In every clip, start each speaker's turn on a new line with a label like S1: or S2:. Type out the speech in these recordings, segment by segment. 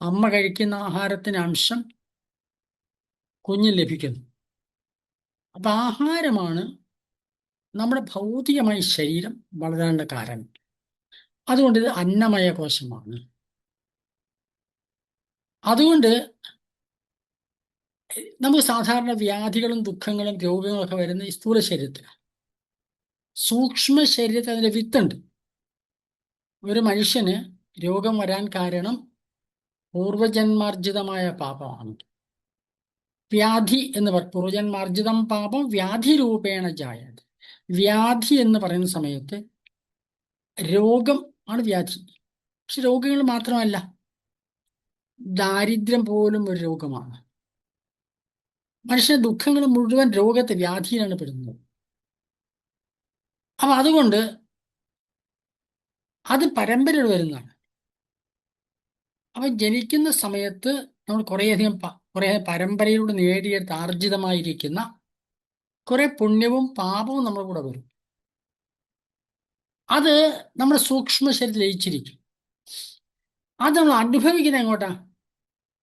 S1: അമ്മ കഴിക്കുന്ന ആഹാരത്തിന് അംശം കുഞ്ഞിന് ലഭിക്കുന്നു. അപ്പൊ ആഹാരമാണ് നമ്മുടെ ഭൗതികമായ ശരീരം വളരാനുള്ള കാരണം. അതുകൊണ്ട് ഇത് അന്നമയ കോശമാണ്. അതുകൊണ്ട് നമുക്ക് സാധാരണ വ്യാധികളും ദുഃഖങ്ങളും രോഗങ്ങളും ഒക്കെ വരുന്ന ഈ സ്ഥൂല ശരീരത്തിലാണ്. സൂക്ഷ്മ ശരീരത്തിൽ അതിന്റെ വിത്തുണ്ട്. ഒരു മനുഷ്യന് രോഗം വരാൻ കാരണം പൂർവജന്മാർജിതമായ പാപമാണ്. വ്യാധി എന്ന് പൂർവജന്മാർജിതം പാപം വ്യാധി രൂപേണ ജായത. വ്യാധി എന്ന് പറയുന്ന സമയത്ത് രോഗം ആണ് വ്യാധി. പക്ഷെ രോഗങ്ങൾ മാത്രമല്ല, ദാരിദ്ര്യം പോലും ഒരു രോഗമാണ്. മനുഷ്യന്റെ ദുഃഖങ്ങൾ മുഴുവൻ രോഗത്തെ വ്യാധിയിലാണ് പെടുന്നത്. അപ്പൊ അതുകൊണ്ട് അത് പരമ്പരയിൽ വരുന്നതാണ്. അപ്പൊ ജനിക്കുന്ന സമയത്ത് നമ്മൾ കുറേ പരമ്പരയിലൂടെ നേടിയെടുത്ത് ആർജിതമായിരിക്കുന്ന കുറെ പുണ്യവും പാപവും നമ്മുടെ കൂടെ വരും. അത് നമ്മുടെ സൂക്ഷ്മ ശരീരത്തിൽ ലയിച്ചിരിക്കും. അത് നമ്മൾ അനുഭവിക്കുന്നത് എങ്ങോട്ടാ?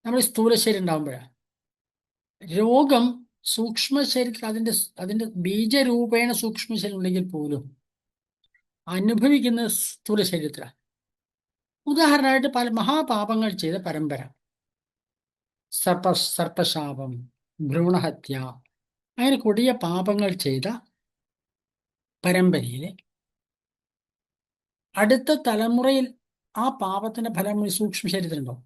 S1: നമ്മുടെ സ്ഥൂല ശരീരം ഉണ്ടാകുമ്പോഴാണ്. രോഗം സൂക്ഷ്മ ശരീരത്തിൽ അതിന്റെ ബീജരൂപേണ സൂക്ഷ്മ ശരീരം ഉണ്ടെങ്കിൽ പോലും അനുഭവിക്കുന്ന സ്ഥൂല ശരീരത്തിലാണ്. ഉദാഹരണമായിട്ട് പല മഹാപാപങ്ങൾ ചെയ്ത പരമ്പര, സർപ്പശാപം, ഭ്രൂണഹത്യ, അങ്ങനെ കൊടിയ പാപങ്ങൾ ചെയ്ത പരമ്പരയിലെ അടുത്ത തലമുറയിൽ ആ പാപത്തിന്റെ ഫലം സൂക്ഷ്മ ശരീരത്തിലുണ്ടാവും.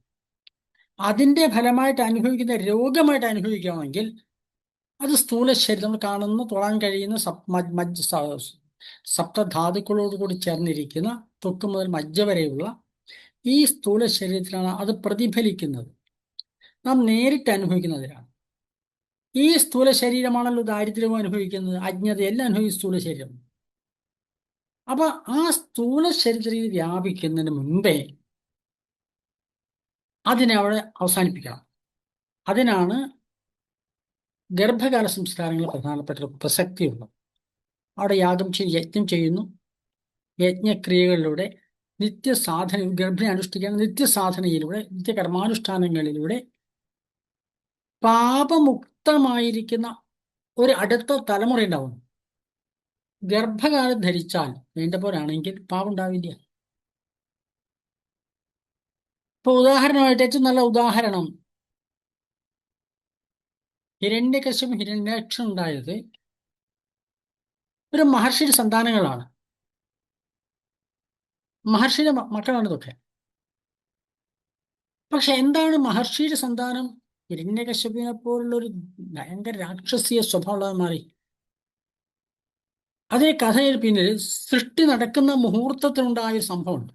S1: അതിന്റെ ഫലമായിട്ട് അനുഭവിക്കുന്ന രോഗമായിട്ട് അനുഭവിക്കുകയാണെങ്കിൽ അത് സ്ഥൂല ശരീരം, നമ്മൾ കാണുന്ന തൊടാൻ കഴിയുന്ന സപ്തധാതുക്കളോട് കൂടി ചേർന്നിരിക്കുന്ന ത്വക്ക് മുതൽ മജ്ജ വരെയുള്ള ഈ സ്ഥൂല ശരീരത്തിലാണ് അത് പ്രതിഫലിക്കുന്നത്. നാം നേരിട്ട് അനുഭവിക്കുന്നതിലാണ്. ഈ സ്ഥൂല ശരീരമാണല്ലോ ദാരിദ്ര്യവും അനുഭവിക്കുന്നത്, അജ്ഞതയെല്ലാം അനുഭവിക്കുന്ന സ്ഥൂല ശരീരം. അപ്പൊ ആ സ്ഥൂല ശരീരത്തിൽ വ്യാപിക്കുന്നതിന് മുൻപേ അതിനെ അവിടെ അവസാനിപ്പിക്കണം. അതിനാണ് ഗർഭകാല സംസ്കാരങ്ങൾ പ്രധാനപ്പെട്ട പ്രസക്തിയുള്ളത്. അവിടെ യജ്ഞം ചെയ്യുന്നു. യജ്ഞക്രിയകളിലൂടെ നിത്യസാധന, ഗർഭിണി അനുഷ്ഠിക്കുന്ന നിത്യസാധനയിലൂടെ, നിത്യകർമാനുഷ്ഠാനങ്ങളിലൂടെ പാപമുക്തമായിരിക്കുന്ന ഒരു അടുത്ത തലമുറ ഉണ്ടാവുന്നു. ഗർഭകാലം ധരിച്ചാൽ വേണ്ട പോലാണെങ്കിൽ പാപം ഉണ്ടാവില്ല. ഇപ്പൊ ഉദാഹരണമായിട്ട് ഏറ്റവും നല്ല ഉദാഹരണം, ഹിരണ്യകശിപും ഹിരണ്യാക്ഷൻ ഉണ്ടായത് ഒരു മഹർഷിയുടെ സന്താനങ്ങളാണ്. മഹർഷിയുടെ മക്കളാണ് ഇതൊക്കെ. പക്ഷെ എന്താണ് മഹർഷിയുടെ സന്താനം? ഹിരണ്യകശിപിനെ പോലുള്ള ഒരു ഭയങ്കര രാക്ഷസീയ സ്വഭാവമുള്ളവർ മാറി. അതേ കഥയിൽ പിന്നിൽ സൃഷ്ടി നടക്കുന്ന മുഹൂർത്തത്തിനുണ്ടായ ഒരു സംഭവമുണ്ട്.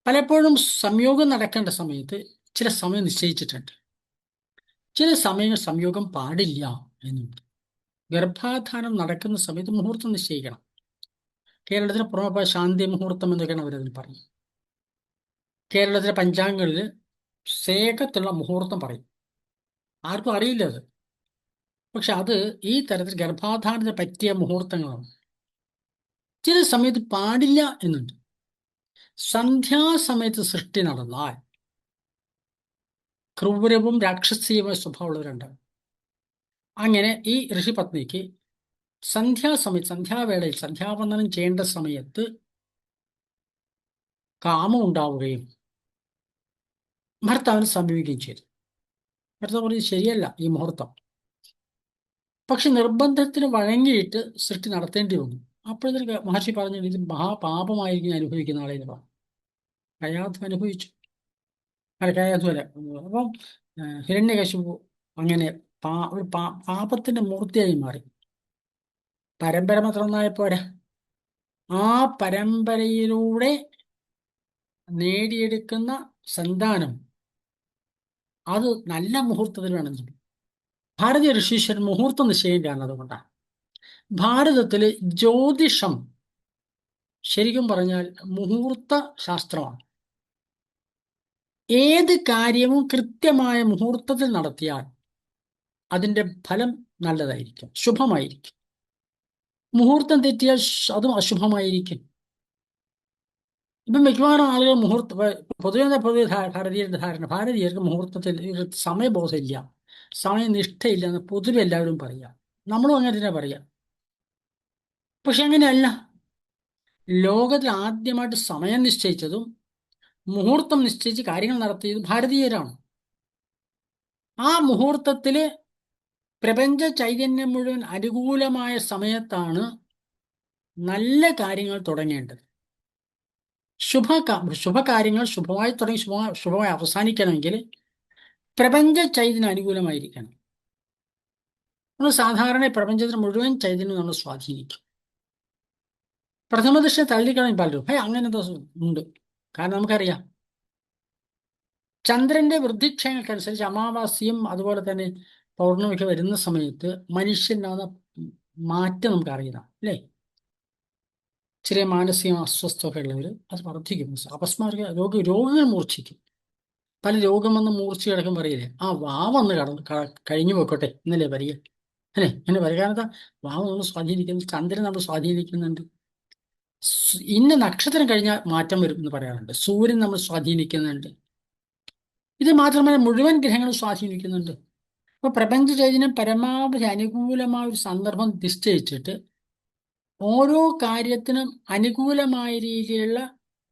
S1: പലപ്പോഴും സംയോഗം നടക്കേണ്ട സമയത്ത് ചില സമയം നിശ്ചയിച്ചിട്ടുണ്ട്. ചില സമയങ്ങൾ സംയോഗം പാടില്ല എന്നുണ്ട്. ഗർഭാധാനം നടക്കുന്ന സമയത്ത് മുഹൂർത്തം നിശ്ചയിക്കണം. കേരളത്തിലെ പുറമെ ശാന്തി മുഹൂർത്തം എന്നൊക്കെയാണ് അവരതിന് പറയും. കേരളത്തിലെ പഞ്ചാംഗങ്ങളിൽ സേകത്തുള്ള മുഹൂർത്തം പറയും. ആർക്കും അറിയില്ല അത്. പക്ഷെ അത് ഈ തരത്തിൽ ഗർഭാധാനത്തിന് പറ്റിയ മുഹൂർത്തങ്ങളാണ്. ചില സമയത്ത് പാടില്ല എന്നുണ്ട്. സന്ധ്യാസമയത്ത് സൃഷ്ടി നടന്നാൽ ക്രൂരവും രാക്ഷസീയമായ സ്വഭാവമുള്ളവരുണ്ടാകും. അങ്ങനെ ഈ ഋഷിപത്നിക്ക് സന്ധ്യാവേളയിൽ സന്ധ്യാവന്ദനം ചെയ്യേണ്ട സമയത്ത് കാമം ഉണ്ടാവുകയും ഭർത്താവിനെ സമീപിക്കുകയും ചെയ്തു. ഭർത്താവ് പറഞ്ഞത് ശരിയല്ല ഈ മുഹൂർത്തം. പക്ഷെ നിർബന്ധത്തിന് വഴങ്ങിയിട്ട് സൃഷ്ടി നടത്തേണ്ടി വന്നു. അപ്പോഴത്തേക്ക് മഹർഷി പറഞ്ഞു, ഇത് മഹാപാപമായിരിക്കും അനുഭവിക്കുന്ന ആളെന്ന് പറഞ്ഞു. കയാധു അനുഭവിച്ചു. കയാധു അല്ല. അപ്പം ഹിരണ്യകശിപു അങ്ങനെ ഒരു പാപത്തിന്റെ മൂർത്തിയായി മാറി. പരമ്പര മാത്രം ഒന്നായ പോരാ, ആ പരമ്പരയിലൂടെ നേടിയെടുക്കുന്ന സന്താനം അത് നല്ല മുഹൂർത്തത്തിൽ വേണം. ഭാരതീയ ഋഷീശ്വരൻ മുഹൂർത്തം നിശ്ചയിക്കുകയാണ്. അതുകൊണ്ടാണ് ഭാരതത്തില് ജ്യോതിഷം ശരിക്കും പറഞ്ഞാൽ മുഹൂർത്ത ശാസ്ത്രമാണ്. ഏത് കാര്യവും കൃത്യമായ മുഹൂർത്തത്തിൽ നടത്തിയാൽ അതിൻ്റെ ഫലം നല്ലതായിരിക്കും, ശുഭമായിരിക്കും. മുഹൂർത്തം തെറ്റിയാൽ അതും അശുഭമായിരിക്കും. ഇപ്പം മിക്കവാറും ആളുകൾ ഭാരതീയരുടെ ധാരണ, ഭാരതീയർക്ക് മുഹൂർത്തത്തിൽ ഒരു സമയബോധമില്ല, സമയനിഷ്ഠയില്ല എന്ന് പൊതുവെ എല്ലാവരും പറയാം. നമ്മളും അങ്ങനെ തന്നെ പറയാം. പക്ഷെ അങ്ങനെയല്ല. ലോകത്തിൽ ആദ്യമായിട്ട് സമയം നിശ്ചയിച്ചതും മുഹൂർത്തം നിശ്ചയിച്ച് കാര്യങ്ങൾ നടത്തിയതും ഭാരതീയരാണ്. ആ മുഹൂർത്തത്തില് പ്രപഞ്ച ചൈതന്യം മുഴുവൻ അനുകൂലമായ സമയത്താണ് നല്ല കാര്യങ്ങൾ തുടങ്ങേണ്ടത്. ശുഭകാര്യങ്ങൾ ശുഭമായി തുടങ്ങി ശുഭമായി അവസാനിക്കണമെങ്കിൽ പ്രപഞ്ച ചൈതന്യം അനുകൂലമായിരിക്കണം. നമ്മൾ സാധാരണ പ്രപഞ്ചത്തിന് മുഴുവൻ ചൈതന്യം നമ്മൾ സ്വാധീനിക്കും. പ്രഥമ ദൃഷ്ടിയെ തള്ളിക്കളയും പലരും. അങ്ങനെ എന്തോ ഉണ്ട്. കാരണം നമുക്കറിയാം, ചന്ദ്രന്റെ വൃദ്ധിക്ഷയങ്ങൾക്കനുസരിച്ച് അമാവാസ്യയും അതുപോലെ തന്നെ പൗർണമിയൊക്കെ വരുന്ന സമയത്ത് മനുഷ്യനാകുന്ന മാറ്റം നമുക്ക് അറിയാം, അല്ലേ? ചെറിയ മാനസിക അസ്വസ്ഥമൊക്കെ ഉള്ളവർ അത് വർദ്ധിക്കും. അപസ്മാരിക രോഗങ്ങൾ മൂർച്ഛിക്കും. പല രോഗം വന്ന് മൂർച്ച കിടക്കും. പറയില്ലേ, ആ വാവന്ന് കഴിഞ്ഞു പോയിക്കോട്ടെ എന്നല്ലേ പറയുക, അല്ലേ? അങ്ങനെ പറയുക. കാരണം എന്താ? വാവ് നമ്മൾ സ്വാധീനിക്കുന്നു, ചന്ദ്രൻ നമ്മൾ സ്വാധീനിക്കുന്നുണ്ട്. ഇന്ന നക്ഷത്രം കഴിഞ്ഞാൽ മാറ്റം വരും എന്ന് പറയാറുണ്ട്. സൂര്യൻ നമ്മൾ സ്വാധീനിക്കുന്നുണ്ട്. ഇത് മാത്രമല്ല, മുഴുവൻ ഗ്രഹങ്ങളും സ്വാധീനിക്കുന്നുണ്ട്. അപ്പൊ പ്രപഞ്ച ചൈതന്യം പരമാവധി അനുകൂലമായ ഒരു സന്ദർഭം നിശ്ചയിച്ചിട്ട് ഓരോ കാര്യത്തിനും അനുകൂലമായ രീതിയിലുള്ള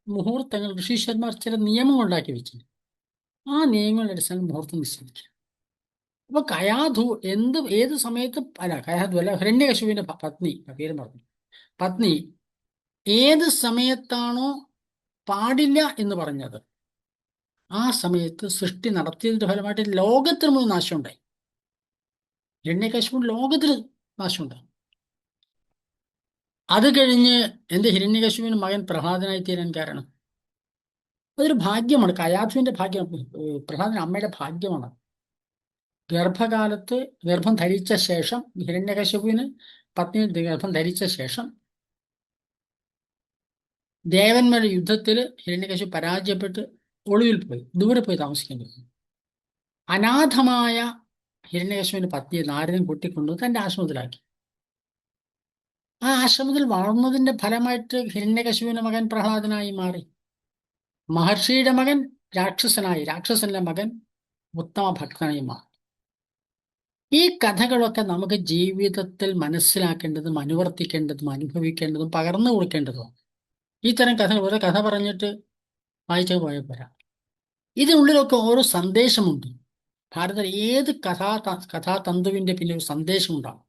S1: മുഹൂർത്തങ്ങൾ ഋഷീശ്വരന്മാർ ചില നിയമങ്ങൾ ഉണ്ടാക്കി വെച്ചിട്ടുണ്ട്. ആ നിയമങ്ങളുടെ അടിസ്ഥാനം മുഹൂർത്തം നിശ്ചയിക്കും. അപ്പൊ കയാധു ഏത് സമയത്തും അല്ല, കയാധു അല്ല, ഹിരണ്യകശിപുവിന്റെ പത്നി, പേരും പറഞ്ഞു, പത്നി ഏത് സമയത്താണോ പാടില്ല എന്ന് പറഞ്ഞത് ആ സമയത്ത് സൃഷ്ടി നടത്തിയതിന്റെ ഫലമായിട്ട് ലോകത്തിന് മുഴുവൻ നാശമുണ്ടായി. ഹിരണ്യകശിപു ലോകത്തിൽ നാശമുണ്ടായി. അത് കഴിഞ്ഞ് ഹിരണ്യകശിപുവിന് മകൻ പ്രഹ്ലാദനായി തീരാൻ കാരണം അതൊരു ഭാഗ്യമാണ്. കയാധുവിന്റെ ഭാഗ്യം. പ്രഹ്ലാദൻ അമ്മയുടെ ഭാഗ്യമാണ്. ഗർഭം ധരിച്ച ശേഷം ഹിരണ്യകശിപുവിന് പത്നി ഗർഭം ധരിച്ച ശേഷം ദേവന്മാരുടെ യുദ്ധത്തിൽ ഹിരണ്യകശിപു പരാജയപ്പെട്ട് ഒളിവിൽ പോയി, ദൂരെ പോയി താമസിക്കേണ്ടി വന്നു. അനാഥമായ ഹിരണ്യകശിപുവിന്റെ പത്നിയെ നാരദൻ കൂട്ടിക്കൊണ്ടു തന്റെ ആശ്രമത്തിലാക്കി. ആ ആശ്രമത്തിൽ വളർന്നതിന്റെ ഫലമായിട്ട് ഹിരണ്യകശിപുവിന്റെ മകൻ പ്രഹ്ലാദനായി മാറി. മഹർഷിയുടെ മകൻ രാക്ഷസന്റെ മകൻ ഉത്തമ ഭക്തനായി മാറി. ഈ കഥകളൊക്കെ നമുക്ക് ജീവിതത്തിൽ മനസ്സിലാക്കേണ്ടതും അനുവർത്തിക്കേണ്ടതും അനുഭവിക്കേണ്ടതും പകർന്നു കൊടുക്കേണ്ടതും. ഇത്തരം കഥകൾ ഓരോ കഥ പറഞ്ഞിട്ട് വായിച്ചു പോയ പോരാ. ഇതിനുള്ളിലൊക്കെ ഓരോ സന്ദേശമുണ്ട്. ഭാരതത്തിൽ ഏത് കഥാതന്തുവിന്റെ പിന്നെ ഒരു സന്ദേശമുണ്ടാകും.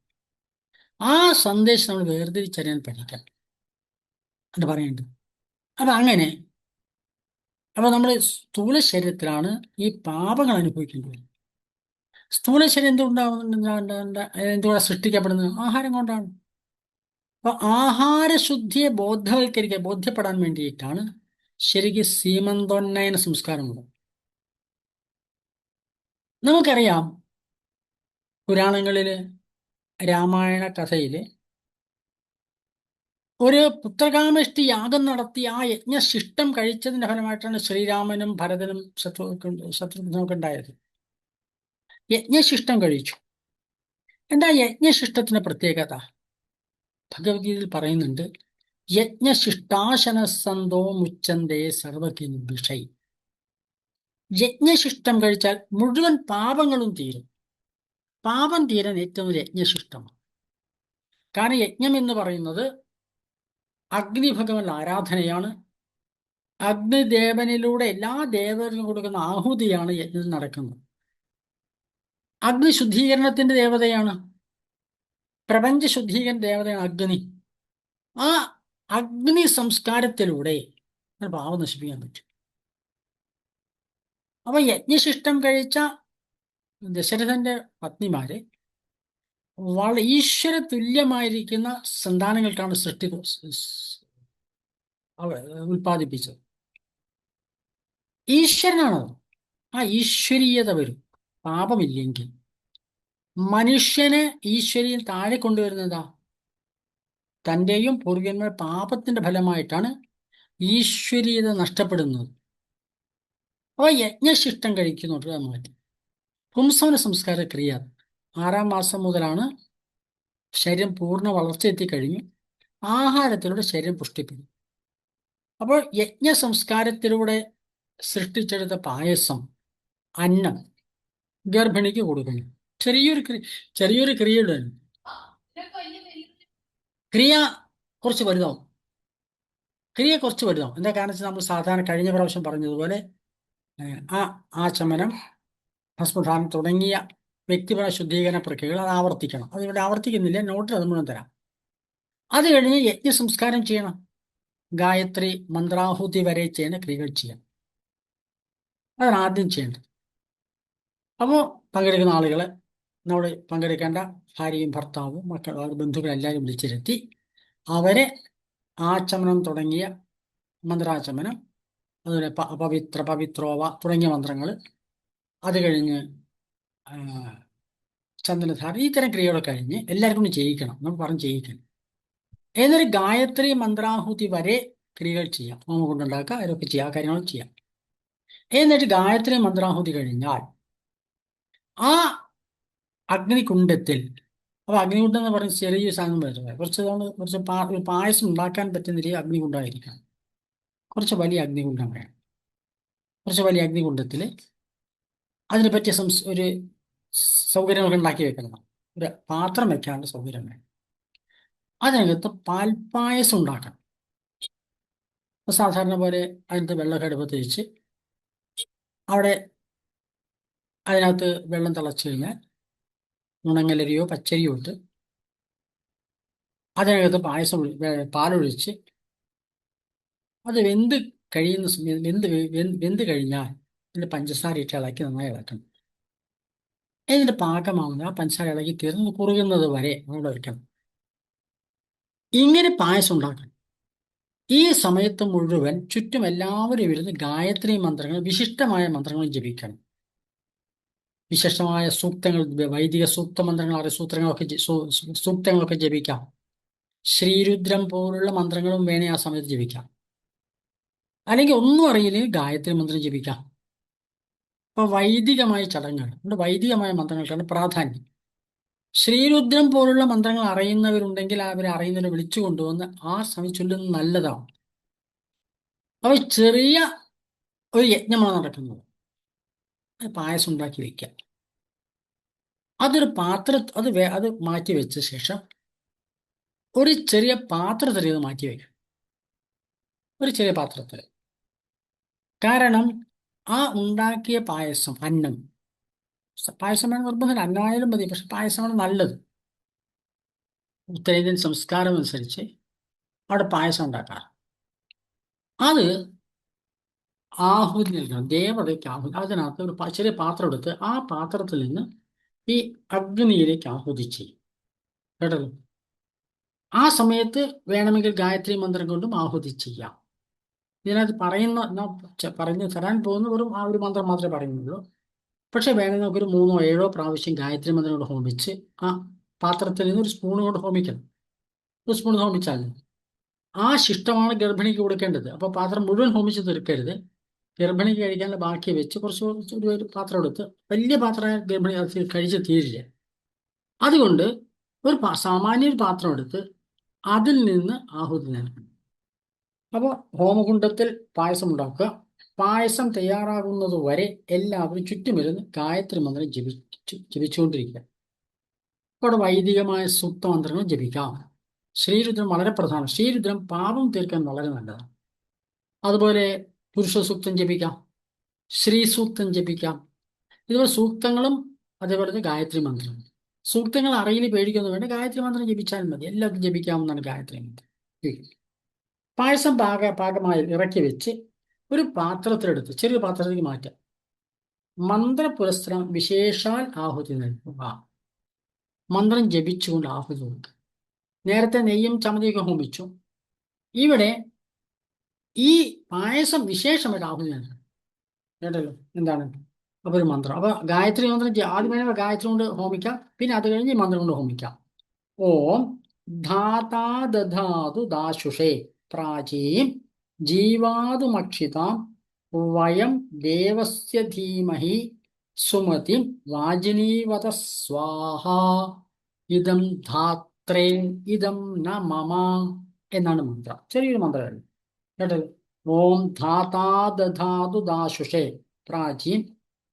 S1: ആ സന്ദേശം നമ്മൾ വേർതിരിച്ചറിയാൻ പഠിക്കണം, അത് പറയേണ്ടത്. അപ്പൊ നമ്മൾ സ്ഥൂല ശരീരത്തിലാണ് ഈ പാപങ്ങൾ അനുഭവിക്കേണ്ടത്. സ്ഥൂല ശരീരം എന്തുകൊണ്ടാണ് സൃഷ്ടിക്കപ്പെടുന്നത്? ആഹാരം കൊണ്ടാണ്. അപ്പൊ ആഹാരശുദ്ധിയെ ബോധ്യപ്പെടാൻ വേണ്ടിയിട്ടാണ് ശരിക്കും സീമന്തോന്നയന സംസ്കാരമുള്ളത്. നമുക്കറിയാം, പുരാണങ്ങളില് രാമായണ കഥയില് ഒരു പുത്രകാമേഷ്ടി യാഗം നടത്തി ആ യജ്ഞശിഷ്ടം കഴിച്ചതിന്റെ ഫലമായിട്ടാണ് ശ്രീരാമനും ഭരതനും ശത്രുഘ്നൊക്കെ ഉണ്ടായത്. യജ്ഞശിഷ്ടം കഴിച്ചു. എന്താ യജ്ഞശിഷ്ടത്തിന്റെ പ്രത്യേകത? ഭഗവത്ഗീതയിൽ പറയുന്നുണ്ട്, യജ്ഞശിഷ്ടാശന സന്തോ മുച്ചന്തേ സർവകിൽബിഷൈ. യജ്ഞശിഷ്ടം കഴിച്ചാൽ മുഴുവൻ പാപങ്ങളും തീരും. പാപം തീരാൻ ഏറ്റവും യജ്ഞശിഷ്ടമാണ്. കാരണം യജ്ഞം എന്ന് പറയുന്നത് അഗ്നിഭഗവാൻ ആരാധനയാണ്. അഗ്നിദേവനിലൂടെ എല്ലാ ദേവതർക്കും കൊടുക്കുന്ന ആഹുതിയാണ് യജ്ഞത്തിൽ നടക്കുന്നത്. അഗ്നി ശുദ്ധീകരണത്തിന്റെ ദേവതയാണ്. പ്രപഞ്ച ശുദ്ധീകരണ ദേവതയാണ് അഗ്നി. ആ അഗ്നി സംസ്കാരത്തിലൂടെ പാവം നശിപ്പിക്കാൻ പറ്റും. അപ്പൊ യജ്ഞശിഷ്ടം കഴിച്ച ദശരഥന്റെ പത്നിമാരെ ഈശ്വര തുല്യമായിരിക്കുന്ന സന്താനങ്ങൾക്കാണ് ഉൽപ്പാദിപ്പിച്ചത്. ഈശ്വരനാണോ? ആ ഈശ്വരീയത വരും പാപമില്ലെങ്കിൽ. മനുഷ്യനെ ഈശ്വരിയിൽ താഴെ കൊണ്ടുവരുന്നതാ തന്റെയും പൂർവികന്മാർ പാപത്തിന്റെ ഫലമായിട്ടാണ് ഈശ്വരീയത നഷ്ടപ്പെടുന്നത്. അപ്പൊ യജ്ഞശിഷ്ടം കഴിക്കുന്നുണ്ട് മാറ്റി. പുംസവന സംസ്കാര ക്രിയ 6-ാം മാസം മുതലാണ് ശരീരം പൂർണ്ണ വളർച്ച എത്തിക്കഴിഞ്ഞു. ആഹാരത്തിലൂടെ ശരീരം പുഷ്ടിപ്പെടും. അപ്പോൾ യജ്ഞ സംസ്കാരത്തിലൂടെ സൃഷ്ടിച്ചെടുത്ത പായസം, അന്നം ഗർഭിണിക്ക് കൊടുക്കുന്നു. ചെറിയൊരു ചെറിയൊരു ക്രിയയുടെ ക്രിയ കുറച്ച് വലുതാവും. എന്താ കാരണം വെച്ചാൽ നമ്മൾ സാധാരണ കഴിഞ്ഞ പ്രാവശ്യം പറഞ്ഞതുപോലെ ആ ആചമനം, ഭസ്മധാനം തുടങ്ങിയ വ്യക്തിപര ശുദ്ധീകരണ പ്രക്രിയകൾ അത് ആവർത്തിക്കണം. അതിവിടെ ആവർത്തിക്കുന്നില്ല, നോട്ടിൽ അത് മുഴുവൻ തരാം. അത് കഴിഞ്ഞ് യജ്ഞ സംസ്കാരം ചെയ്യണം. ഗായത്രി മന്ത്രാഹുതി വരെ ചെയ്യുന്ന ക്രിയകൾ ചെയ്യാം. അതാണ് ആദ്യം ചെയ്യേണ്ടത്. അപ്പോൾ പങ്കെടുക്കുന്ന ആളുകളെ, നമ്മൾ പങ്കെടുക്കേണ്ട ഭാര്യയും ഭർത്താവും മക്കൾ ബന്ധുക്കൾ എല്ലാവരും വിളിച്ചിരുത്തി അവരെ ആചമനം തുടങ്ങിയ മന്ത്രാചമനം, അതുപോലെ പവിത്ര പവിത്രോവ തുടങ്ങിയ മന്ത്രങ്ങൾ, അത് കഴിഞ്ഞ് ചന്ദനധാര, ഇത്തരം ക്രിയകൾ കഴിഞ്ഞ് എല്ലാവർക്കും ചെയ്യിക്കണം. നമ്മൾ പറഞ്ഞ് ചെയ്യിക്കണം. ഏതൊരു ഗായത്രി മന്ത്രാഹുതി വരെ ക്രിയകൾ ചെയ്യാം. ഹോമം കൊണ്ടുണ്ടാക്കുക, അതൊക്കെ ചെയ്യാം, കാര്യങ്ങൾ ചെയ്യാം. എന്നിട്ട് ഗായത്രി മന്ത്രാഹുതി കഴിഞ്ഞാൽ ആ അഗ്നികുണ്ഡത്തിൽ, അപ്പോൾ അഗ്നികുണ്ഡം എന്ന് പറയുന്നത് ചെറിയ സാധനം വരുന്നത്, കുറച്ച് പായസം ഉണ്ടാക്കാൻ പറ്റുന്ന രീതി അഗ്നികുണ്ഡമായിരിക്കണം. കുറച്ച് വലിയ അഗ്നികുണ്ഡം വേണം. കുറച്ച് വലിയ അഗ്നികുണ്ഡത്തിൽ അതിനെ പറ്റിയ ഒരു സൗകര്യമൊക്കെ ഉണ്ടാക്കി വെക്കണം. ഒരു പാത്രം വെക്കാനുള്ള സൗകര്യം വേണം. അതിനകത്ത് പാൽപ്പായസം ഉണ്ടാക്കണം. സാധാരണ പോലെ അതിനകത്ത് വെള്ളമൊക്കെ അടുപ്പത്ത് വെച്ച് അവിടെ അതിനകത്ത് വെള്ളം തിളച്ച് കഴിഞ്ഞാൽ ഉണങ്ങലരിയോ പച്ചരിയോ ഇട്ട് അതിനകത്ത് പാലൊഴിച്ച് അത് വെന്ത് കഴിഞ്ഞാൽ ഇതിൻ്റെ പഞ്ചസാര ഇട്ട് ഇളക്കി നന്നായി ഇളക്കണം. ഇതിൻ്റെ പാകമാവുന്ന ആ പഞ്ചസാര ഇളക്കി തീർന്ന് കുറുകുന്നത് വരെ അവിടെ വയ്ക്കണം. ഇങ്ങനെ പായസം ഉണ്ടാക്കണം. ഈ സമയത്ത് മുഴുവൻ ചുറ്റും എല്ലാവരും ഇരുന്ന് ഗായത്രി മന്ത്രങ്ങൾ, വിശിഷ്ടമായ മന്ത്രങ്ങൾ ജപിക്കണം. വിശിഷ്ടമായ സൂക്തങ്ങൾ, വൈദിക സൂക്ത മന്ത്രങ്ങൾ, സൂക്തങ്ങളൊക്കെ ജപിക്കാം. ശ്രീരുദ്രം പോലുള്ള മന്ത്രങ്ങളും വേണേ ആ സമയത്ത് ജപിക്കാം. അല്ലെങ്കിൽ ഒന്നും അറിയില്ലെങ്കിൽ ഗായത്രി മന്ത്രം ജപിക്കാം. അപ്പോൾ വൈദികമായ ചടങ്ങുകൾ, നമ്മുടെ വൈദികമായ മന്ത്രങ്ങൾക്കാണ് പ്രാധാന്യം. ശ്രീരുദ്രം പോലുള്ള മന്ത്രങ്ങൾ അറിയുന്നവരുണ്ടെങ്കിൽ അവരെ അറിയുന്നവരെ വിളിച്ചു കൊണ്ടുവന്ന് ആ സമയം ചൊല്ലുന്നത് നല്ലതാണ്. അപ്പോൾ ചെറിയ ഒരു യജ്ഞമാണ് നടക്കുന്നത്. പായസം ഉണ്ടാക്കി വെക്കുക. അതൊരു അത് മാറ്റി വെച്ച ശേഷം ഒരു ചെറിയ പാത്രത്തിൽ ഇത് മാറ്റി വയ്ക്കും. ഒരു ചെറിയ പാത്രത്തിൽ. കാരണം ആ ഉണ്ടാക്കിയ പായസം, അന്നം, പായസം വേണം നിർബന്ധം, അന്നമായാലും മതി, പക്ഷെ പായസമാണ് നല്ലത്. ഉത്തരേന്ത്യൻ സംസ്കാരം അനുസരിച്ച് അവിടെ പായസം ഉണ്ടാക്കാം. അത് ആഹുതി നൽകണം, ദേവതയ്ക്ക് ആഹുതി. അതിനകത്ത് ഒരു ചെറിയ പാത്രം എടുത്ത് ആ പാത്രത്തിൽ നിന്ന് ഈ അഗ്നിയിലേക്ക് ആഹുതി ചെയ്യും. കേട്ടല്ലോ? ആ സമയത്ത് വേണമെങ്കിൽ ഗായത്രി മന്ത്രം കൊണ്ടും ആഹുതി ചെയ്യാം. ഇതിനകത്ത് പറഞ്ഞു തരാൻ പോകുന്ന ആ ഒരു മന്ത്രം മാത്രമേ പറയുന്നുള്ളൂ. പക്ഷെ വേണമെങ്കിൽ നമുക്കൊരു 3 or 7 പ്രാവശ്യം ഗായത്രി മന്ത്രം കൊണ്ട് ഹോമിച്ച് ആ പാത്രത്തിൽ നിന്ന് ഒരു സ്പൂൺ കൊണ്ട് ഹോമിക്കണം. ഒരു സ്പൂൺ ഹോമിച്ചാൽ ആ ശിഷ്ടമാണ് ഗർഭിണിക്ക് കൊടുക്കേണ്ടത്. അപ്പോൾ പാത്രം മുഴുവൻ ഹോമിച്ച് തീർക്കരുത്. ഗർഭിണിക്ക് കഴിക്കാനുള്ള ബാക്കി വെച്ച് ഒരു പാത്രം എടുത്ത്, വലിയ പാത്രം ഗർഭിണി അത് കഴിച്ച് തീരില്ല. അതുകൊണ്ട് ഒരു സാമാന്യ ഒരു പാത്രം എടുത്ത് അതിൽ നിന്ന് ആഹുതി നൽകണം. അപ്പോൾ ഹോമകുണ്ഡത്തിൽ പായസം ഉണ്ടാക്കുക. പായസം തയ്യാറാകുന്നത് വരെ എല്ലാവരും ചുറ്റുമിരുന്ന് ഗായത്രി മന്ത്രം ജപിച്ചുകൊണ്ടിരിക്കുക. അവിടെ വൈദികമായ സൂക്തമന്ത്രങ്ങൾ ജപിക്കാം. ശ്രീരുദ്രം വളരെ പ്രധാനം. ശ്രീരുദ്രം പാപം തീർക്കാൻ വളരെ നല്ലതാണ്. അതുപോലെ പുരുഷ സൂക്തം ജപിക്കാം, ശ്രീ സൂക്തം ജപിക്കാം. ഇതുപോലെ സൂക്തങ്ങളും അതേപോലെ ഗായത്രി മന്ത്രം. സൂക്തങ്ങൾ അറിയില്ല, പേടിക്കൊന്നും വേണ്ട, ഗായത്രി മന്ത്രം ജപിച്ചാൽ മതി. എല്ലാവർക്കും ജപിക്കാവുന്നതാണ് ഗായത്രി മന്ത്രം. പായസം പാകമായി ഇറക്കി വെച്ച് ഒരു പാത്രത്തിലെടുത്ത് ചെറിയ പാത്രത്തിലേക്ക് മാറ്റാം. മന്ത്രപുരസ്സരം വിശേഷാൽ ആഹുതി നൽകുക. മന്ത്രം ജപിച്ചുകൊണ്ട് ആഹുതി കൊടുക്കുക. നേരത്തെ നെയ്യും ചമതിയൊക്കെ ഹോമിച്ചു. ഇവിടെ ഈ പായസം വിശേഷമായിട്ട് ആഹുതി നൽകണം. കേട്ടല്ലോ? എന്താണ്? അപ്പോൾ ഒരു മന്ത്രം. അപ്പോൾ ഗായത്രി മന്ത്രം ആദ്യമേ ഗായത്രി കൊണ്ട് ഹോമിക്കാം, പിന്നെ അത് കഴിഞ്ഞ് മന്ത്രം കൊണ്ട് ഹോമിക്കാം. ഓം ധാതാ ദധാതു ദാശുഷേ പ്രാചീം ജീവാതുമക്ഷിതാം വയം ദേവസ്യ ധീമഹി സുമതിം വാജിനീവത സ്വാഹ ഇദം ധാത്രേ ഇദം ന മമ എന്നാണ് മന്ത്രം. ചെറിയൊരു മന്ത്രമാണ്. കേട്ടല്ലോ? ഓം ധാതാ ദധാതു ദാശുഷേ പ്രാചീം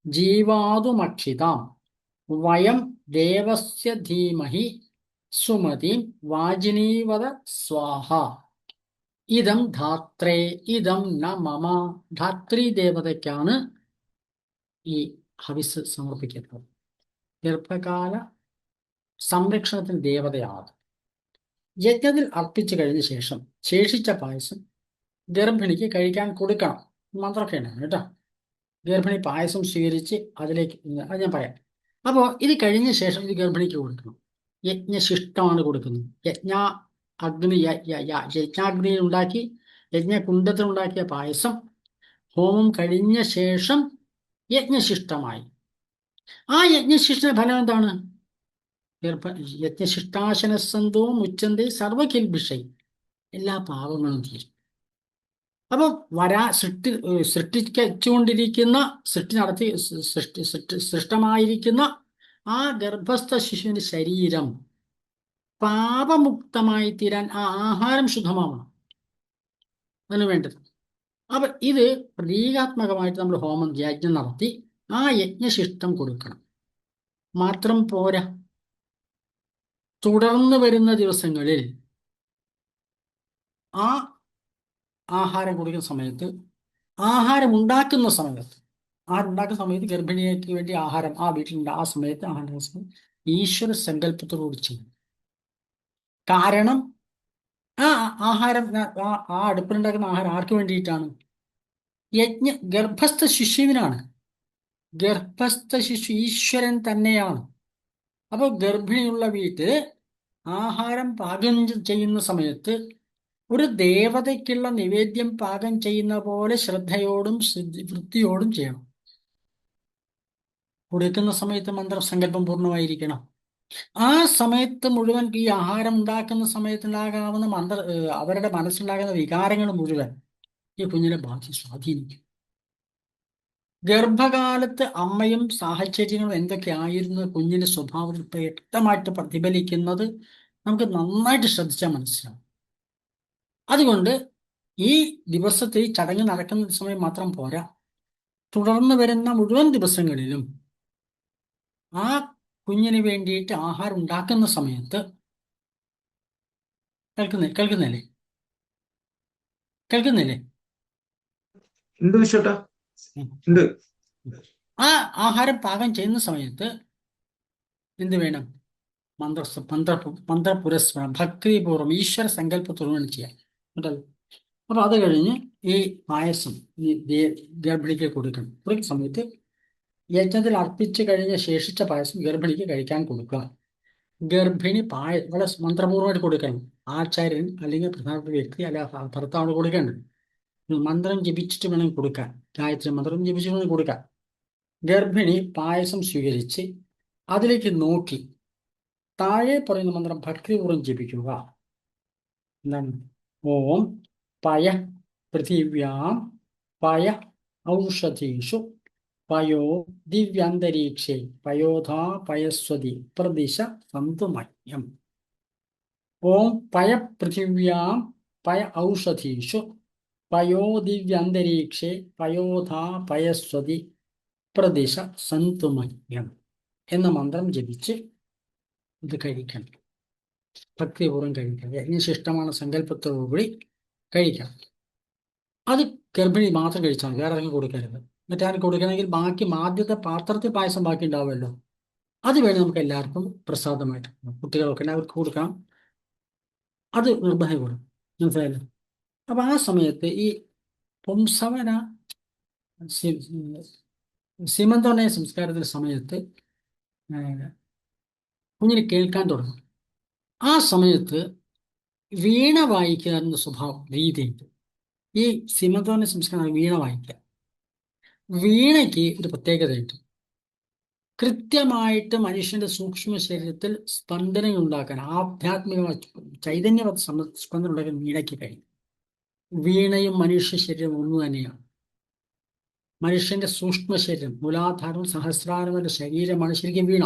S1: ജീവാതുമക്ഷിതാം വയം ദേവസ്യ ധീമഹി സുമതിം വാജിനീവത സ്വാഹ ഇതം ധാത്രേ ഇതം ന മമ. ധാത്രി ദേവതയ്ക്കാണ് ഈ ഹവിസ് സമർപ്പിക്കുന്നത്. ഗർഭകാല സംരക്ഷണത്തിന് ദേവതയാണ്. യജ്ഞത്തിൽ അർപ്പിച്ചു കഴിഞ്ഞ ശേഷം ശേഷിച്ച പായസം ഗർഭിണിക്ക് കഴിക്കാൻ കൊടുക്കണം. മന്ത്രമൊക്കെയാണ് കേട്ടോ. ഗർഭിണി പായസം സ്വീകരിച്ച് അതിലേക്ക് അത് ഞാൻ പറയാം. അപ്പോൾ ഇത് കഴിഞ്ഞ ശേഷം ഇത് ഗർഭിണിക്ക് കൊടുക്കണം. യജ്ഞശിഷ്ടമാണ് കൊടുക്കുന്നത്. യജ്ഞാഗ്നിയിൽ ഉണ്ടാക്കി യജ്ഞകുണ്ടത്തിലുണ്ടാക്കിയ പായസം ഹോമം കഴിഞ്ഞ ശേഷം യജ്ഞശിഷ്ടമായി. ആ യജ്ഞശിഷ്ട ഫലം എന്താണ്? യജ്ഞശിഷ്ടാശനസന്തോ മുച്ചന്തേ സർവകിൽബിഷൈ, എല്ലാ പാപങ്ങളും തീരും. അപ്പം സൃഷ്ടിച്ചുകൊണ്ടിരിക്കുന്ന സൃഷ്ടമായിരിക്കുന്ന ആ ഗർഭസ്ഥ ശിശുവിന്റെ ശരീരം പാപമുക്തമായി തീരാൻ ആ ആഹാരം ശുദ്ധമാവണം. അതിന് വേണ്ടത്. അപ്പൊ ഇത് പ്രതീകാത്മകമായിട്ട് നമ്മൾ ഹോമം യജ്ഞം നടത്തി ആ യജ്ഞശിഷ്ടം കൊടുക്കണം. മാത്രം പോരാ, തുടർന്ന് വരുന്ന ദിവസങ്ങളിൽ ആ ആഹാരം കൊടുക്കുന്ന സമയത്ത്, ആഹാരം ഉണ്ടാക്കുന്ന സമയത്ത് ഗർഭിണിക്ക് വേണ്ടി ആഹാരം ആ വീട്ടിലുണ്ട് ആ സമയത്ത് ആഹാരം ഈശ്വര സങ്കല്പത്തോടുകൂടി ചെയ്യും. കാരണം ആ ആഹാരം ആ അടുപ്പിലുണ്ടാക്കുന്ന ആഹാരം ആർക്ക് വേണ്ടിയിട്ടാണ്? ഗർഭസ്ഥ ശിശുവിനാണ്. ഗർഭസ്ഥ ശിശു ഈശ്വരൻ തന്നെയാണ്. അപ്പോൾ ഗർഭിണിയുള്ള വീട്ടിൽ ആഹാരം പാകം ചെയ്യുന്ന സമയത്ത് ഒരു ദേവതയ്ക്കുള്ള നിവേദ്യം പാകം ചെയ്യുന്ന പോലെ ശ്രദ്ധയോടും വൃത്തിയോടും ചെയ്യണം. കൊടുക്കുന്ന സമയത്ത് മന്ത്രസങ്കല്പം പൂർണ്ണമായിരിക്കണം. ആ സമയത്ത് മുഴുവൻ ഈ ആഹാരം ഉണ്ടാക്കുന്ന സമയത്തുണ്ടാകാവുന്ന അവരുടെ മനസ്സിലുണ്ടാകുന്ന വികാരങ്ങൾ മുഴുവൻ ഈ കുഞ്ഞിനെ സ്വാധീനിക്കും. ഗർഭകാലത്ത് അമ്മയും സാഹചര്യങ്ങളും എന്തൊക്കെയായിരുന്നു കുഞ്ഞിന്റെ സ്വഭാവത്തിൽ വ്യക്തമായിട്ട് പ്രതിഫലിക്കുന്നത് നമുക്ക് നന്നായിട്ട് ശ്രദ്ധിച്ചാൽ മനസ്സിലാവും. അതുകൊണ്ട് ഈ ദിവസത്തെ ഈ ചടങ്ങ് നടക്കുന്ന സമയം മാത്രം പോരാ, തുടർന്ന് വരുന്ന മുഴുവൻ ദിവസങ്ങളിലും ആ കുഞ്ഞിന് വേണ്ടിയിട്ട് ആഹാരം ഉണ്ടാക്കുന്ന സമയത്ത് കേൾക്കുന്നില്ലേ? ആ ആഹാരം പാകം ചെയ്യുന്ന സമയത്ത് എന്ത് വേണം? മന്ത്രപുരസ്മരണം ഭക്തിപൂർവ്വം ഈശ്വര സങ്കല്പത്തോടുകൂടി ചെയ്യാം കേട്ടോ. അപ്പൊ അത് കഴിഞ്ഞ് ഈ പായസം ഗർഭിണിക്ക് കൊടുക്കുന്ന സമയത്ത് യജ്ഞത്തിൽ അർപ്പിച്ച് കഴിഞ്ഞ ശേഷിച്ച പായസം ഗർഭിണിക്ക് കഴിക്കാൻ കൊടുക്കുക. ഗർഭിണി വളരെ മന്ത്രപൂർവ്വമായിട്ട് കൊടുക്കണം. ആചാര്യൻ അല്ലെങ്കിൽ പ്രധാനപ്പെട്ട വ്യക്തി അല്ല ഭർത്താവിന് കൊടുക്കേണ്ടത്. മന്ത്രം ജപിച്ചിട്ട് വേണമെങ്കിൽ കൊടുക്കാൻ, ഗായത്രി മന്ത്രം ജപിച്ചിട്ട് വേണമെങ്കിൽ കൊടുക്കാൻ. ഗർഭിണി പായസം സ്വീകരിച്ച് അതിലേക്ക് നോക്കി താഴെ പറയുന്ന മന്ത്രം ഭക്തിപൂർവ്വം ജപിക്കുക. എന്താണ്? ഓം പയ പൃഥിവ്യാം പയ ഔഷധീഷു പയോ ദിവ്യാന്തരീക്ഷേ പയോധാ പയസ്വതി പ്രദിശ സന്തുമഹ്യം. ഓം പയ പൃഥിവ്യാം പയ ഔഷധീഷു പയോ ദിവ്യാന്തരീക്ഷേ പയോധാ പയസ്വതി പ്രദിശ സന്തുമഹ്യം എന്ന മന്ത്രം ജപിച്ച് ഇത് കഴിക്കണം. ഭക്തിപൂർവ്വം കഴിക്കണം. യജ്ഞശിഷ്ടമാണ് സങ്കല്പത്തോടുകൂടി കഴിക്കണം. അത് ഗർഭിണി മാത്രം കഴിച്ചാൽ വേറെ ആർക്കും കൊടുക്കരുത്. മറ്റാർക്കും കൊടുക്കണമെങ്കിൽ ബാക്കി ആദ്യത്തെ പാത്രത്തിൽ പായസം ബാക്കി ഉണ്ടാവുമല്ലോ, അത് വേണം നമുക്ക് എല്ലാവർക്കും പ്രസാദമായിട്ട് കുട്ടികളൊക്കെ എല്ലാവർക്കും കൊടുക്കാം. അത് നിർബന്ധം കൊടുക്കും. മനസ്സിലായല്ലോ? അപ്പൊ ആ സമയത്ത് ഈ പുംസവന സീമന്തോന്നയ സംസ്കാരത്തിന്റെ സമയത്ത് കുഞ്ഞിന് കേൾക്കാൻ തുടങ്ങും. ആ സമയത്ത് വീണ വായിക്കുക എന്ന സ്വഭാവം രീതിയുണ്ട്. ഈ സീമന്തോന്നയ സംസ്കാരം വീണ വായിക്കുക. വീണയ്ക്ക് ഒരു പ്രത്യേകതയുണ്ട്. കൃത്യമായിട്ട് മനുഷ്യന്റെ സൂക്ഷ്മ ശരീരത്തിൽ സ്പന്ദനങ്ങൾ ഉണ്ടാക്കാൻ, ആധ്യാത്മികമായ ചൈതന്യ സ്പന്ദനം ഉണ്ടാക്കാൻ വീണയ്ക്ക് കഴിയും. വീണയും മനുഷ്യ ശരീരം ഒന്നു തന്നെയാണ്. മനുഷ്യന്റെ സൂക്ഷ്മ ശരീരം മൂലാധാരവും സഹസ്രാരങ്ങളുടെ ശരീരമാണ് ശരിക്കും വീണ.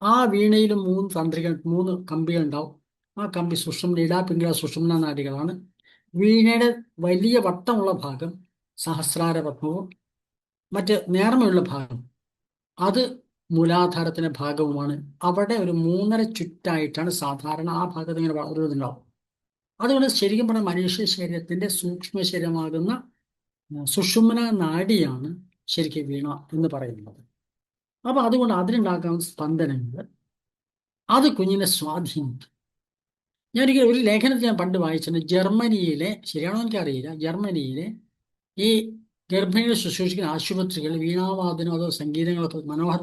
S1: ആ വീണയിൽ 3 കമ്പികൾ ഉണ്ടാവും. ആ കമ്പി സുഷുമ്ന, ഇടാ പിംഗള സുഷുമ്ന നാഡികളാണ്. വീണയുടെ വലിയ വട്ടമുള്ള ഭാഗം സഹസ്രാര പത്മവും മറ്റ് നേർമയുള്ള ഭാഗം അത് മൂലാധാരത്തിന്റെ ഭാഗവുമാണ്. അവിടെ ഒരു 3.5 ചുറ്റായിട്ടാണ് സാധാരണ ആ ഭാഗത്ത് ഇങ്ങനെ ഒരു ഇതുണ്ടാവും. അതുകൊണ്ട് ശരിക്കും പറഞ്ഞാൽ മനുഷ്യ ശരീരത്തിന്റെ സൂക്ഷ്മ ശരീരമാകുന്ന സുഷുമ്ന നാഡിയാണ് ശരിക്കും വീണ എന്ന് പറയുന്നത്. അപ്പൊ അതുകൊണ്ട് അതിലുണ്ടാക്കാവുന്ന സ്പന്ദനങ്ങൾ അത് കുഞ്ഞിനെ സ്വാധീനിക്കും. ഞാനൊരിക്കൽ ഒരു ലേഖനത്തിൽ ഞാൻ പണ്ട് വായിച്ചിട്ടുണ്ട്. ജർമ്മനിയിലെ, ശരിയാണോ എനിക്കറിയില്ല, ജർമ്മനിയിലെ ഈ ഗർഭിണികളെ ശുശ്രൂഷിക്കുന്ന ആശുപത്രികളിൽ വീണാവാദനോ അതോ സംഗീതങ്ങളൊക്കെ മനോഹര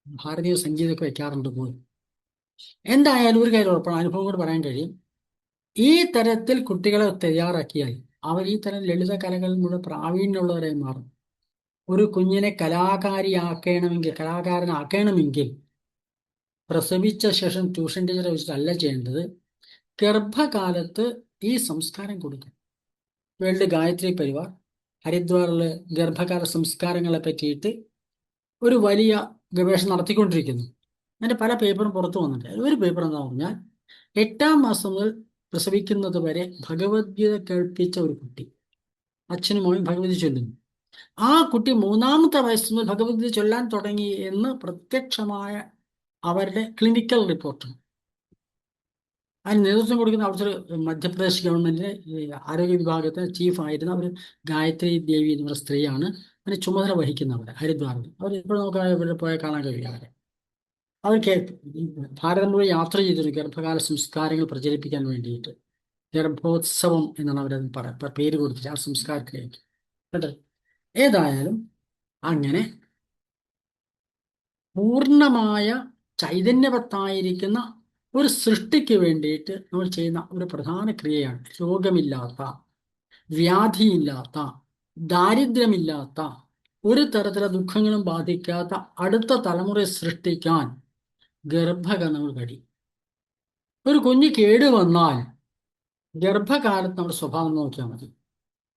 S1: ഭാരതീയ സംഗീതമൊക്കെ വെക്കാറുണ്ട് പോലും. എന്തായാലും ഒരു കാര്യം ഉറപ്പാണ്, അനുഭവം കൊണ്ട് പറയാൻ കഴിയും. ഈ തരത്തിൽ കുട്ടികളെ തയ്യാറാക്കിയാൽ അവർ ഈ തരം ലളിത കലകളിൽ മുഴുവൻ പ്രാവീണ്യമുള്ളവരായി മാറും. ഒരു കുഞ്ഞിനെ കലാകാരനാക്കണമെങ്കിൽ പ്രസവിച്ച ശേഷം ട്യൂഷൻ ടീച്ചറെ വെച്ചിട്ടല്ല ചെയ്യേണ്ടത്. ഗർഭകാലത്ത് ഈ സംസ്കാരം കൊടുക്കും. വേൾഡ് ഗായത്രി പരിവാർ ഹരിദ്വാറിലെ ഗർഭകാല സംസ്കാരങ്ങളെ പറ്റിയിട്ട് ഒരു വലിയ ഗവേഷണം നടത്തിക്കൊണ്ടിരിക്കുന്നു. അതിൻ്റെ പല പേപ്പറും പുറത്തു വന്നിട്ടുണ്ട്. ഒരു പേപ്പർ എന്താ പറഞ്ഞാൽ, 8-ാം മാസം മുതൽ പ്രസവിക്കുന്നത് വരെ ഭഗവത്ഗീത കേൾപ്പിച്ച ഒരു കുട്ടി, അച്ഛനും മോനും ഭഗവതി ചൊല്ലുന്നു. ആ കുട്ടി 3-ാമത്തെ വയസ്സ് മുതൽ ഭഗവത്ഗീത ചൊല്ലാൻ തുടങ്ങി എന്ന് പ്രത്യക്ഷമായ അവരുടെ ക്ലിനിക്കൽ റിപ്പോർട്ട്. അതിന് നേതൃത്വം കൊടുക്കുന്ന അവിടുത്തെ മധ്യപ്രദേശ് ഗവൺമെന്റിന്റെ ആരോഗ്യ വിഭാഗത്തിന് ചീഫായിരുന്ന ഒരു ഗായത്രി ദേവി എന്ന് പറയുന്ന സ്ത്രീയാണ് അതിന് ചുമതല വഹിക്കുന്നവർ ഹരിദ്വാറിൽ. അവർ ഇപ്പോൾ നമുക്ക് ഇവിടെ പോയാൽ കാണാൻ കഴിയും. അവർ ഭാരതം മുഴുവൻ യാത്ര ചെയ്തിരുന്നു ഗർഭകാല സംസ്കാരങ്ങൾ പ്രചരിപ്പിക്കാൻ വേണ്ടിയിട്ട്. ഗർഭോത്സവം എന്നാണ് അവരത് പേര് കൊടുത്തിട്ട് ആ സംസ്കാരത്തിലേക്ക് കേട്ടോ. ഏതായാലും അങ്ങനെ പൂർണ്ണമായ ചൈതന്യവത്തായിരിക്കുന്ന ഒരു സൃഷ്ടിക്ക് വേണ്ടിയിട്ട് നമ്മൾ ചെയ്യുന്ന ഒരു പ്രധാന ക്രിയയാണ് രോഗമില്ലാത്ത, വ്യാധിയില്ലാത്ത, ദാരിദ്ര്യമില്ലാത്ത, ഒരു തരത്തിലെ ദുഃഖങ്ങളും ബാധിക്കാത്ത അടുത്ത തലമുറയെ സൃഷ്ടിക്കാൻ ഗർഭകലങ്ങൾ കഴിയും. ഒരു കുഞ്ഞ് കേടുവന്നാൽ ഗർഭകാലത്ത് നമ്മുടെ സ്വഭാവം നോക്കിയാൽ മതി,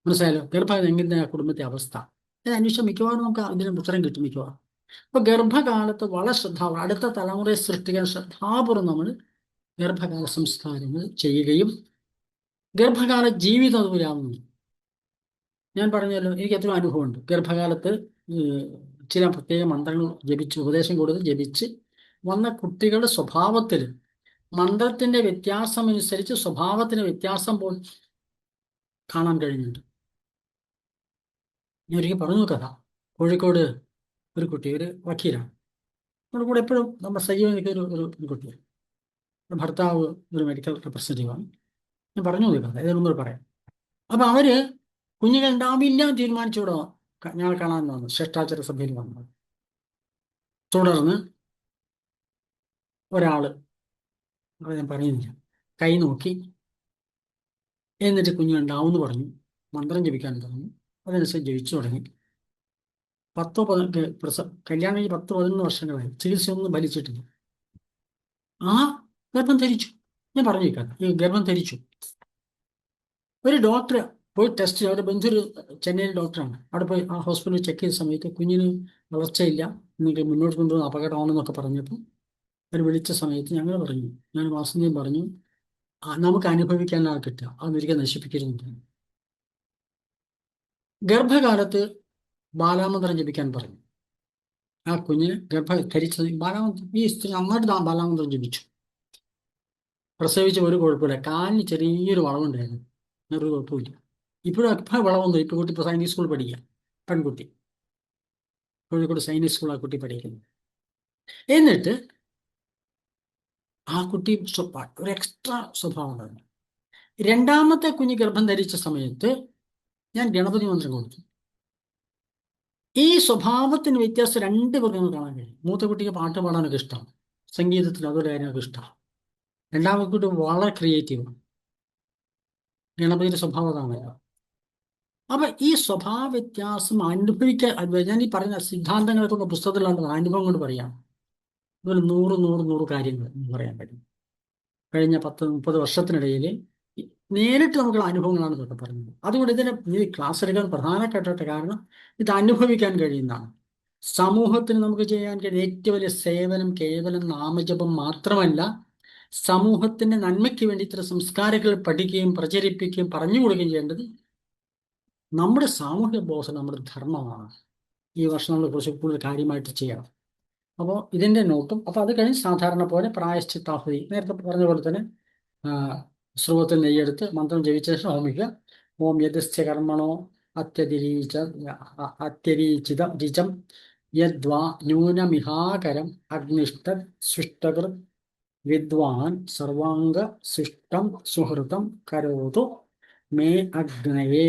S1: മനസ്സിലായല്ലോ. ഗർഭകാലം എങ്ങനെയാണ് കുടുംബത്തെ അവസ്ഥ ഇത് അന്വേഷിച്ചാൽ മിക്കവാറും നമുക്ക് അതിന് ഉത്തരം കിട്ടും മിക്കവാറും. അപ്പൊ ഗർഭകാലത്ത് വളരെ ശ്രദ്ധാപൂർവ്വം അടുത്ത തലമുറയെ സൃഷ്ടിക്കാൻ ശ്രദ്ധാപൂർവ്വം നമ്മൾ ഗർഭകാല സംസ്കാരങ്ങൾ ചെയ്യുകയും ഗർഭകാല ജീവിതം അതുപോലെയാവുന്നു. ഞാൻ പറഞ്ഞല്ലോ, എനിക്ക് എത്രയോ അനുഭവമുണ്ട്. ഗർഭകാലത്ത് ചില പ്രത്യേക മന്ത്രങ്ങൾ ജപിച്ച്, ഉപദേശം കൊടുത്ത് ജപിച്ച് വന്ന കുട്ടികളുടെ സ്വഭാവത്തിൽ മന്ത്രത്തിന്റെ വ്യത്യാസം അനുസരിച്ച് സ്വഭാവത്തിന് വ്യത്യാസം പോലും കാണാൻ കഴിഞ്ഞിട്ടുണ്ട്. ഞാൻ ഒരിക്കൽ പറഞ്ഞു കഥ. കോഴിക്കോട് ഒരു കുട്ടി, ഒരു വക്കീലാണ്, നമ്മുടെ കൂടെ എപ്പോഴും നമ്മുടെ സജീവൻ നിൽക്കുന്ന ഒരു കുട്ടിയാണ്. ഭർത്താവ് ഒരു മെഡിക്കൽ റെപ്രസെൻറ്റേറ്റീവാണ്. ഞാൻ പറഞ്ഞു കഥ, ഇതൊന്നും പറയാം. അപ്പൊ അവര് കുഞ്ഞുങ്ങൾ ഉണ്ടാവില്ല തീരുമാനിച്ചൂടോ ഞങ്ങൾ കാണാൻ വന്നു, ശ്രേഷ്ഠാചാര സഭയിൽ വന്നത്. തുടർന്ന് ഒരാള്, ഞാൻ പറയുന്നില്ല, കൈ നോക്കി എന്നിട്ട് കുഞ്ഞുണ്ടാവുമെന്ന് പറഞ്ഞു, മന്ത്രം ജപിക്കാൻ പറഞ്ഞു. അതനുസരിച്ച് ജപിച്ചു തുടങ്ങി. കല്യാണം കഴിഞ്ഞ് 10-11 വർഷങ്ങളായി, ചികിത്സയൊന്നും ഫലിച്ചിട്ടില്ല. ആ ഗർഭം ധരിച്ചു. ഞാൻ പറഞ്ഞു ഈ ഗർഭം ധരിച്ചു. ഒരു ഡോക്ടർ പോയി ടെസ്റ്റ് ചെയ്തു. അവരുടെ ബന്ധുരു ചെന്നൈയിൽ ഡോക്ടറാണ്. അവിടെ പോയി ആ ഹോസ്പിറ്റലിൽ ചെക്ക് ചെയ്ത സമയത്ത് കുഞ്ഞിന് വളർച്ചയില്ല, നിങ്ങൾക്ക് മുന്നോട്ട് കൊണ്ടുപോകുന്ന അപകടമാണെന്നൊക്കെ പറഞ്ഞപ്പോൾ അവർ വിളിച്ച സമയത്ത് ഞങ്ങൾ പറഞ്ഞു, ഞാൻ വാസന്തിയും പറഞ്ഞു, നമുക്ക് അനുഭവിക്കാനാണ് കിട്ടുക, അതൊരിക്കൽ നശിപ്പിക്കരുത്. ഗർഭകാലത്ത് ബാലാമന്ത്രം ജപിക്കാൻ പറഞ്ഞു. ആ കുഞ്ഞിന് ധരിച്ചത് ബാലാമന്ത്രം, ഈ സ്ത്രീ നന്നായിട്ട് ബാലാമന്ത്രം ജപിച്ചു. പ്രസവിച്ച ഒരു കുഴപ്പമില്ല. കാലിന് ചെറിയൊരു വളവുണ്ടായിരുന്നു, ഒരു കുഴപ്പമില്ല. ഇപ്പോഴും വളവൊന്നും. ഇപ്പോൾ കുട്ടി ഇപ്പോൾ സൈനിക് സ്കൂൾ പഠിക്കുക, പെൺകുട്ടി, കോഴിക്കോട് സൈനിക് സ്കൂൾ ആ കുട്ടി പഠിക്കുന്നത്. എന്നിട്ട് ആ കുട്ടി ഒരു എക്സ്ട്രാ സ്വഭാവം ഉണ്ടായിരുന്നു. 2ാമത്തെ കുഞ്ഞ് ഗർഭം ധരിച്ച സമയത്ത് ഞാൻ ഗണപതി മന്ത്രം കൊടുത്തു. ഈ സ്വഭാവത്തിന് വ്യത്യാസം 2 പേർക്ക് നമുക്ക് കാണാൻ കഴിയും. മൂത്ത കുട്ടിക്ക് പാട്ട് പാടാനൊക്കെ ഇഷ്ടമാണ്, സംഗീതത്തിൽ അതൊരു കാര്യമൊക്കെ ഇഷ്ടമാണ്. 2ാമത്തെ കുട്ടി വളരെ ക്രിയേറ്റീവാണ്. ഗണപതിയുടെ സ്വഭാവം അതാണല്ലോ. അപ്പൊ ഈ സ്വഭാവ വ്യത്യാസം അനുഭവിക്കാൻ, ഞാൻ ഈ പറഞ്ഞ സിദ്ധാന്തങ്ങളൊക്കെ പുസ്തകത്തിലുള്ള അനുഭവം കൊണ്ട് പറയാം. ഒരു 100 കാര്യങ്ങൾ പറയാൻ പറ്റും. കഴിഞ്ഞ 10-30 വർഷത്തിനിടയിൽ നേരിട്ട് നമുക്കുള്ള അനുഭവങ്ങളാണ് ഇതൊക്കെ പറയുന്നത്. അതുകൊണ്ട് ഇതിനെ ഈ ക്ലാസ് എടുക്കാൻ പ്രധാനപ്പെട്ട കാരണം ഇത് അനുഭവിക്കാൻ കഴിയുന്നതാണ്. സമൂഹത്തിന് നമുക്ക് ചെയ്യാൻ കഴിയുന്ന ഏറ്റവും വലിയ സേവനം കേവലം നാമജപം മാത്രമല്ല, സമൂഹത്തിന്റെ നന്മയ്ക്ക് വേണ്ടി ഇത്തരം സംസ്കാരങ്ങൾ പഠിക്കുകയും പ്രചരിപ്പിക്കുകയും പറഞ്ഞു കൊടുക്കുകയും ചെയ്യേണ്ടത് നമ്മുടെ സാമൂഹ്യ ബോധം നമ്മുടെ ധർമ്മമാണ്. ഈ വർഷം നമ്മൾ കുറച്ച് കൂടുതൽ കാര്യമായിട്ട് ചെയ്യണം. അപ്പോൾ ഇതിന്റെ നോട്ടും അപ്പോൾ അത് കഴിഞ്ഞ് സാധാരണ പോലെ പ്രായശ്ചിത്താഹുതി നേരത്തെ പറഞ്ഞ പോലെ തന്നെ സ്രോതത്തിൽ നെയ്യെടുത്ത് മന്ത്രം ജപിച്ച ശേഷം ഹോമിക്കുക. ഓം യദസ്യ കർമ്മണോ അത്യതിരീച അത്യരീചിത രിചം യദ്വാ ന്യൂനമിഹാകരം അഗ്നിഷ്ട സൃഷ്ടകൃത് വിദ്വാൻ സർവാംഗ സൃഷ്ടം സുഹൃതം കരോതു മേ അഗ്നയേ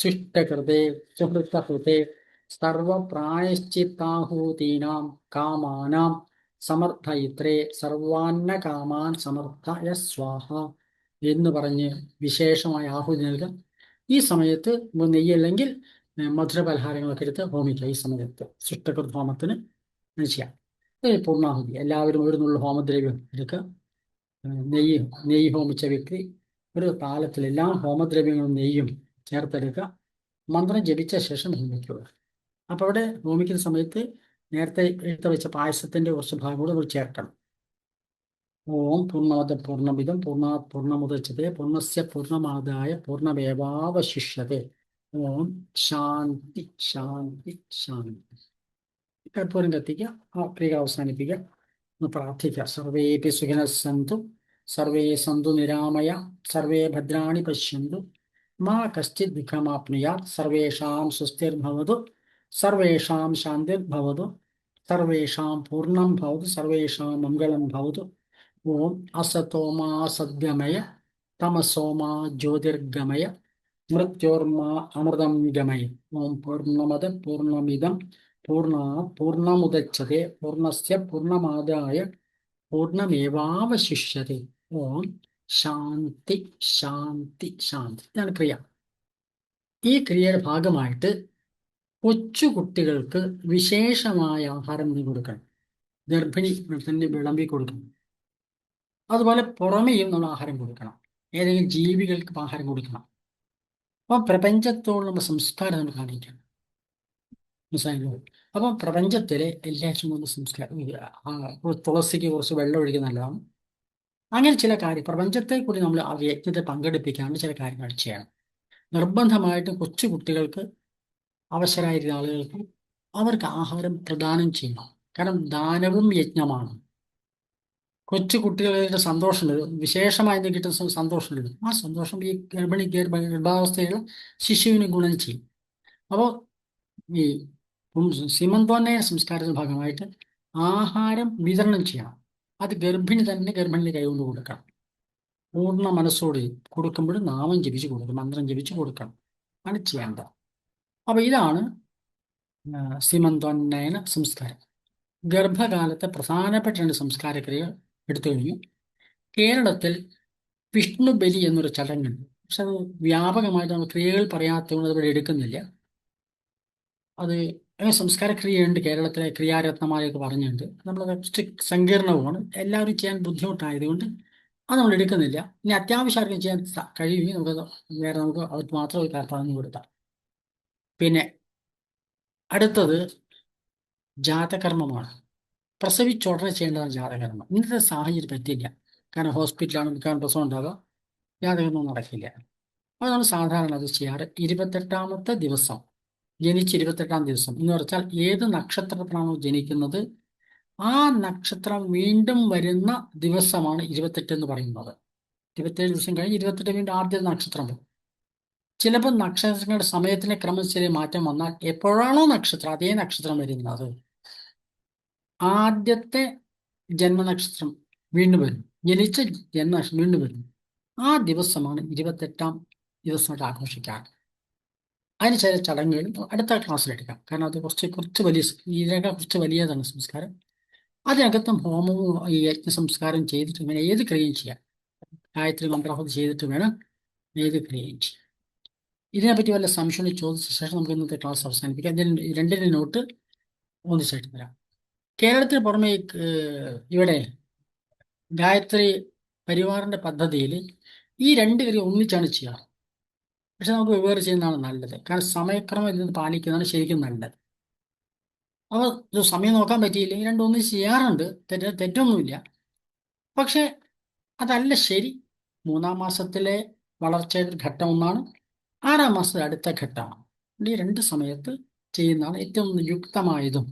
S1: സൃഷ്ടകൃതേ സുഹൃതഹൃതേ സർവപ്രായശ്ചിത്താഹൂതീനാം കാമാനാം സമർത്ഥയിത്രേ സർവാന്ന കാമാൻ സമർത്ഥയ സ്വാഹ എന്ന് പറഞ്ഞ് വിശേഷമായ ആഹുതി നൽകുക. ഈ സമയത്ത് നെയ്യല്ലെങ്കിൽ മധുരപലഹാരങ്ങളൊക്കെ എടുത്ത് ഹോമിക്കുക. ഈ സമയത്ത് സൃഷ്ടകൃത് ഹോമത്തിന് ചെയ്യാം. പൂർണ്ണാഹുതി എല്ലാവരും ഒരു നുള്ള ഹോമദ്രവ്യം എടുക്കുക. നെയ്യ് ഹോമിച്ച വ്യക്തി ഒരു താലത്തിൽ എല്ലാ ഹോമദ്രവ്യങ്ങളും നെയ്യും ചേർത്തെടുക്കുക. മന്ത്രം ജപിച്ച ശേഷം ഹോമിക്കുക. അപ്പോൾ അവിടെ ഹോമിക്കുന്ന സമയത്ത് നേരത്തെ എടുത്ത് വെച്ച പായസത്തിന്റെ കുറച്ച് ഭാഗം കൂടെ നമ്മൾ ചേർക്കണം. ഓം പൂർണ്ണമത പൂർണ്ണമിതം പൂർണ്ണാത് പൂർണ്ണമുദച്യത്തെ പൂർണ്ണസ്യ പൂർണ്ണമാദായ പൂർണ്ണമേവാവശിഷ്യത്തെ. ഓം ശാന്തി ശാന്തി ശാന്തി. കർപ്പൂരം കത്തിക്കുക. ആ ക്രിയ അവസാനിപ്പിക്കുക. ഒന്ന് പ്രാർത്ഥിക്കുക. സർവേപി സുഖിനഃ സന്തു സർവേ സന്തു നിരാമയ സർവേ ഭദ്രാണി പശ്യന്തു മാ കശ്ചിത് ദുഃഖമാപ്നുയാത് സർവേഷാം സ്വസ്തിർഭവതു സർവേഷാം ശാന്തിർഭവതു സർവേഷാം പൂർണ്ണം ഭവതു സർവേഷാം മംഗളം ഭവതു. ഓം അസതോമാ സദ്ഗമയ തമസോമാ ജ്യോതിർഗമയ മൃത്യോർമാ അമൃതം ഗമയ. ഓം പൂർണ്ണമത പൂർണ്ണമിതം പൂർണ്ണാത് പൂർണ്ണമുദച്യത്തെ പൂർണ്ണസ്യ പൂർണ്ണമാദായ പൂർണ്ണമേവാവശിഷ്യത്തെ. ഓം ശാന്തി ശാന്തി ശാന്തി. ഇതാണ് ക്രിയ. ഈ ക്രിയയുടെ ഭാഗമായിട്ട് കൊച്ചു കുട്ടികൾക്ക് വിശേഷമായ ആഹാരം നീ കൊടുക്കണം. ഗർഭിണി തന്നെ വിളമ്പി കൊടുക്കണം. അതുപോലെ പുറമെയും നമ്മൾ ആഹാരം കൊടുക്കണം. ഏതെങ്കിലും ജീവികൾക്ക് ആഹാരം കൊടുക്കണം. അപ്പം പ്രപഞ്ചത്തോടുള്ള നമ്മുടെ സംസ്കാരം നമ്മൾ കാണിക്കണം. മനസ്സിലായല്ലോ? അപ്പം പ്രപഞ്ചത്തിലെ എല്ലാവരും ഒന്ന് സംസ്കാരം. തുളസിക്ക് കുറച്ച് വെള്ളം ഒഴിക്കുന്നത് നല്ലതാണ്. അങ്ങനെ ചില കാര്യം പ്രപഞ്ചത്തെ കൂടി നമ്മൾ ആ യജ്ഞത്തെ പങ്കെടുപ്പിക്കാണ്ട് ചില കാര്യങ്ങൾ ചെയ്യണം. നിർബന്ധമായിട്ടും കൊച്ചു കുട്ടികൾക്ക് അവശരായിരുന്ന ആളുകൾക്ക് അവർക്ക് ആഹാരം പ്രദാനം ചെയ്യണം. കാരണം ദാനവും യജ്ഞമാണ്. കൊച്ചു കുട്ടികളുടെ സന്തോഷമുണ്ട്, വിശേഷമായി കിട്ടുന്ന സന്തോഷമുണ്ട്. ആ സന്തോഷം ഈ ഗർഭാവസ്ഥയിലുള്ള ശിശുവിന് ഗുണം ചെയ്യും. അപ്പോൾ ഈ സീമന്തോന്നയ സംസ്കാരത്തിന്റെ ഭാഗമായിട്ട് ആഹാരം വിതരണം ചെയ്യണം. അത് ഗർഭിണി തന്നെ ഗർഭിണിയുടെ കൈകൊണ്ട് കൊടുക്കണം. പൂർണ്ണ മനസ്സോട് കൊടുക്കുമ്പോൾ നാമം ജപിച്ച് കൊടുക്കണം, മന്ത്രം ജപിച്ച് കൊടുക്കണം. ആണ് ചെയ്യേണ്ടത്. അപ്പൊ ഇതാണ് സീമന്തോന്നയന സംസ്കാരം. ഗർഭകാലത്തെ പ്രധാനപ്പെട്ട 2 സംസ്കാര ക്രിയകൾ എടുത്തു കഴിഞ്ഞു. കേരളത്തിൽ വിഷ്ണു ബലി എന്നൊരു ചടങ്ങുണ്ട്. പക്ഷെ അത് വ്യാപകമായിട്ട് നമ്മൾ ക്രിയകൾ പറയാത്തതുകൊണ്ട് അത് ഇവിടെ എടുക്കുന്നില്ല. അത് സംസ്കാര ക്രിയയുണ്ട്. കേരളത്തിലെ ക്രിയാരത്നമാരെയൊക്കെ പറഞ്ഞുണ്ട്. നമ്മളത് സങ്കീർണവുമാണ്, എല്ലാവരും ചെയ്യാൻ ബുദ്ധിമുട്ടായതുകൊണ്ട് അത് നമ്മൾ എടുക്കുന്നില്ല. ഇനി അത്യാവശ്യം ആർക്കും ചെയ്യാൻ കഴിയുമെങ്കിൽ നമുക്ക് അവർക്ക് മാത്രം ഒരു പറഞ്ഞു കൊടുക്കാം. പിന്നെ അടുത്തത് ജാതകർമ്മമാണ്. പ്രസവിച്ചുടനെ ചെയ്യേണ്ടതാണ് ജാതകർമ്മം. ഇന്നത്തെ സാഹചര്യം പറ്റില്ല. കാരണം ഹോസ്പിറ്റലാണ് മിക്കവാറും പ്രസവം ഉണ്ടാവുക, ജാതകർമ്മം നടക്കില്ല. അത് നമ്മൾ സാധാരണ അത് ചെയ്യാറ് 28ാമത്തെ ദിവസം, ജനിച്ച് 28ാം ദിവസം എന്ന് വെച്ചാൽ ഏത് നക്ഷത്രത്തിലാണോ ജനിക്കുന്നത് ആ നക്ഷത്രം വീണ്ടും വരുന്ന ദിവസമാണ് 28 എന്ന് പറയുന്നത്. 27 ദിവസം കഴിഞ്ഞ് 28 വീണ്ടും ആദ്യ നക്ഷത്രം വരും. ചിലപ്പോൾ നക്ഷത്രങ്ങളുടെ സമയത്തിന് ക്രമത്തിൽ മാറ്റം വന്നാൽ എപ്പോഴാണോ നക്ഷത്രം അതേ നക്ഷത്രം വരുന്നത് ആദ്യത്തെ ജന്മനക്ഷത്രം വീണ്ടും വരും. ജനിച്ച ജന്മനക്ഷത്രം വീണ്ടും വരും. ആ ദിവസമാണ് 28ാം ദിവസമായിട്ട് ആഘോഷിക്കാറ്. അതിന് ചില ചടങ്ങുകൾ അടുത്ത ക്ലാസ്സിലെടുക്കാം. കാരണം അത് കുറച്ച് വലിയ ഇതിനേക്കാൾ കുറച്ച് വലിയതാണ് സംസ്കാരം. അതിനകത്തും ഹോമവും ഈ യജ്ഞ സംസ്കാരം ചെയ്തിട്ട് ഇങ്ങനെ ഏത് ക്രിയയും ചെയ്യാം. ഗായത്രി മന്ത്രാഹുതി ചെയ്തിട്ട് വേണം ഏത് ക്രിയയും ചെയ്യാം. ഇതിനെപ്പറ്റി വല്ല സംശയം ചോദിച്ച ശേഷം നമുക്ക് ഇന്നത്തെ ക്ലാസ് അവസാനിപ്പിക്കാം. ഇതിന് 2 നോട്ട് ഒന്നിച്ചായിട്ട് തരാം. കേരളത്തിന് പുറമെ ഇവിടെ ഗായത്രി പരിവാറിന്റെ പദ്ധതിയിൽ ഈ 2 ക്രിയ ഒന്നിച്ചാണ് ചെയ്യാറ്. പക്ഷെ നമുക്ക് വെവ്വേറെ ചെയ്യുന്നതാണ് നല്ലത്. കാരണം സമയക്രമം ഇതിന് പാലിക്കുന്നതാണ് ശരിക്കും നല്ലത്. അപ്പോൾ ഇത് സമയം നോക്കാൻ പറ്റിയില്ലെങ്കിൽ 2 ഒന്നിച്ച് ചെയ്യാറുണ്ട്. തെറ്റൊന്നുമില്ല. പക്ഷെ അതല്ല ശരി. 3-ാം മാസത്തിലെ വളർച്ചയുടെ ഘട്ടം ഒന്നാണ്, 6-ാം മാസത്തിലെ അടുത്ത ഘട്ടമാണ്. ഈ രണ്ട് സമയത്ത് ചെയ്യുന്നതാണ് ഏറ്റവും യുക്തമായതും.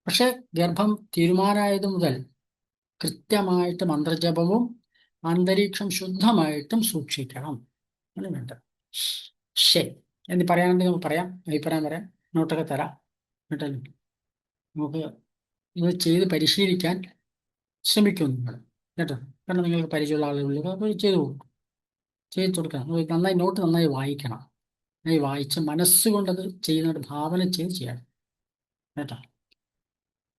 S1: പക്ഷെ ഗർഭം തീരുമാനമായത് മുതൽ കൃത്യമായിട്ട് മന്ത്രജപവും അന്തരീക്ഷം ശുദ്ധമായിട്ടും സൂക്ഷിക്കണം. അങ്ങനെ വേണ്ടത്. ശരി, എന്ന് പറയാനുണ്ടെങ്കിൽ നമുക്ക് പറയാം, അഭിപ്രായം പറയാം, നോട്ടൊക്കെ തരാം കേട്ടോ. നമുക്ക് ഇത് ചെയ്ത് പരിശീലിക്കാൻ ശ്രമിക്കും നിങ്ങൾ കേട്ടോ. കാരണം നിങ്ങൾക്ക് പരിചയമുള്ള ആളുകളിൽ അപ്പോൾ ചെയ്തു കൊടുക്കണം. നന്നായി നോട്ട് നന്നായി വായിക്കണം. നന്നായി വായിച്ച് മനസ്സുകൊണ്ടത് ചെയ്യുന്നൊരു ഭാവന ചെയ്യണം കേട്ടോ.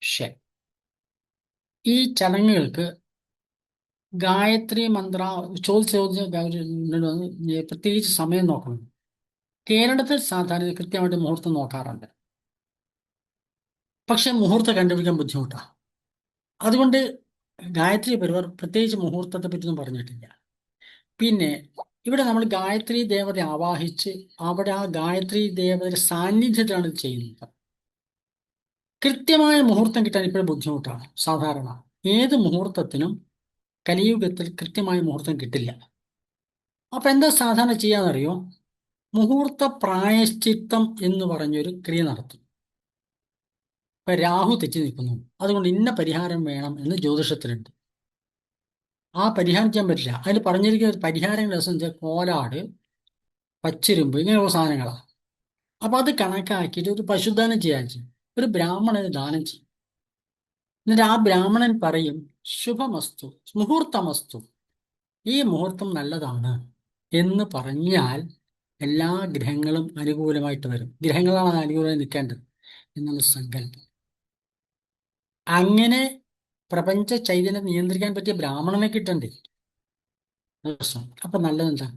S1: ശരി, ഈ ചടങ്ങുകൾക്ക് ഗായത്രി മന്ത്ര പ്രത്യേകിച്ച് സമയം നോക്കണം. കേരളത്തിൽ സാധാരണ കൃത്യമായിട്ട് മുഹൂർത്തം നോക്കാറുണ്ട്, പക്ഷെ മുഹൂർത്തം കണ്ടുപിടിക്കാൻ ബുദ്ധിമുട്ടാണ്. അതുകൊണ്ട് ഗായത്രി പരിവാർ പ്രത്യേകിച്ച് മുഹൂർത്തത്തെ പറ്റിയൊന്നും പറഞ്ഞിട്ടില്ല. പിന്നെ ഇവിടെ നമ്മൾ ഗായത്രി ദേവത ആവാഹിച്ച് അവിടെ ആ ഗായത്രി ദേവതയുടെ സാന്നിധ്യത്തിലാണ് ഇത് ചെയ്യുന്നത്. കൃത്യമായ മുഹൂർത്തം കിട്ടാൻ ഇപ്പോഴും ബുദ്ധിമുട്ടാണ്. സാധാരണ ഏത് മുഹൂർത്തത്തിനും കലിയുഗത്തിൽ കൃത്യമായ മുഹൂർത്തം കിട്ടില്ല. അപ്പൊ എന്താ സാധാരണ ചെയ്യാന്നറിയോ? മുഹൂർത്ത പ്രായശ്ചിത്തം എന്ന് പറഞ്ഞൊരു ക്രിയ നടത്തും. ഇപ്പൊ രാഹു തെറ്റി നിൽക്കുന്നു, അതുകൊണ്ട് ഇന്ന പരിഹാരം വേണം എന്ന് ജ്യോതിഷത്തിലുണ്ട്. ആ പരിഹാരം ചെയ്യാൻ പറ്റില്ല. അതിൽ പറഞ്ഞിരിക്കുന്ന പരിഹാരങ്ങൾ വെച്ചാൽ കോലാട്, പച്ചിരുമ്പ്, ഇങ്ങനെയുള്ള സാധനങ്ങളാണ്. അപ്പൊ അത് കണക്കാക്കിയിട്ട് ഒരു പശുദാനം ചെയ്യാൻ ചെയ്യും, ഒരു ബ്രാഹ്മണന് ദാനം ചെയ്യും. എന്നിട്ട് ആ ബ്രാഹ്മണൻ പറയും ശുഭമസ്തു, മുഹൂർത്തമസ്തു, ഈ മുഹൂർത്തം നല്ലതാണ് എന്ന് പറഞ്ഞാൽ എല്ലാ ഗ്രഹങ്ങളും അനുകൂലമായിട്ട് വരും. ഗ്രഹങ്ങളാണ് അനുകൂലമായി നിൽക്കേണ്ടത് എന്നുള്ള സങ്കല്പം. അങ്ങനെ പ്രപഞ്ച ചൈതന്യം നിയന്ത്രിക്കാൻ പറ്റിയ ബ്രാഹ്മണനെ കിട്ടണ്ടേ. അപ്പൊ നല്ലതെന്താ?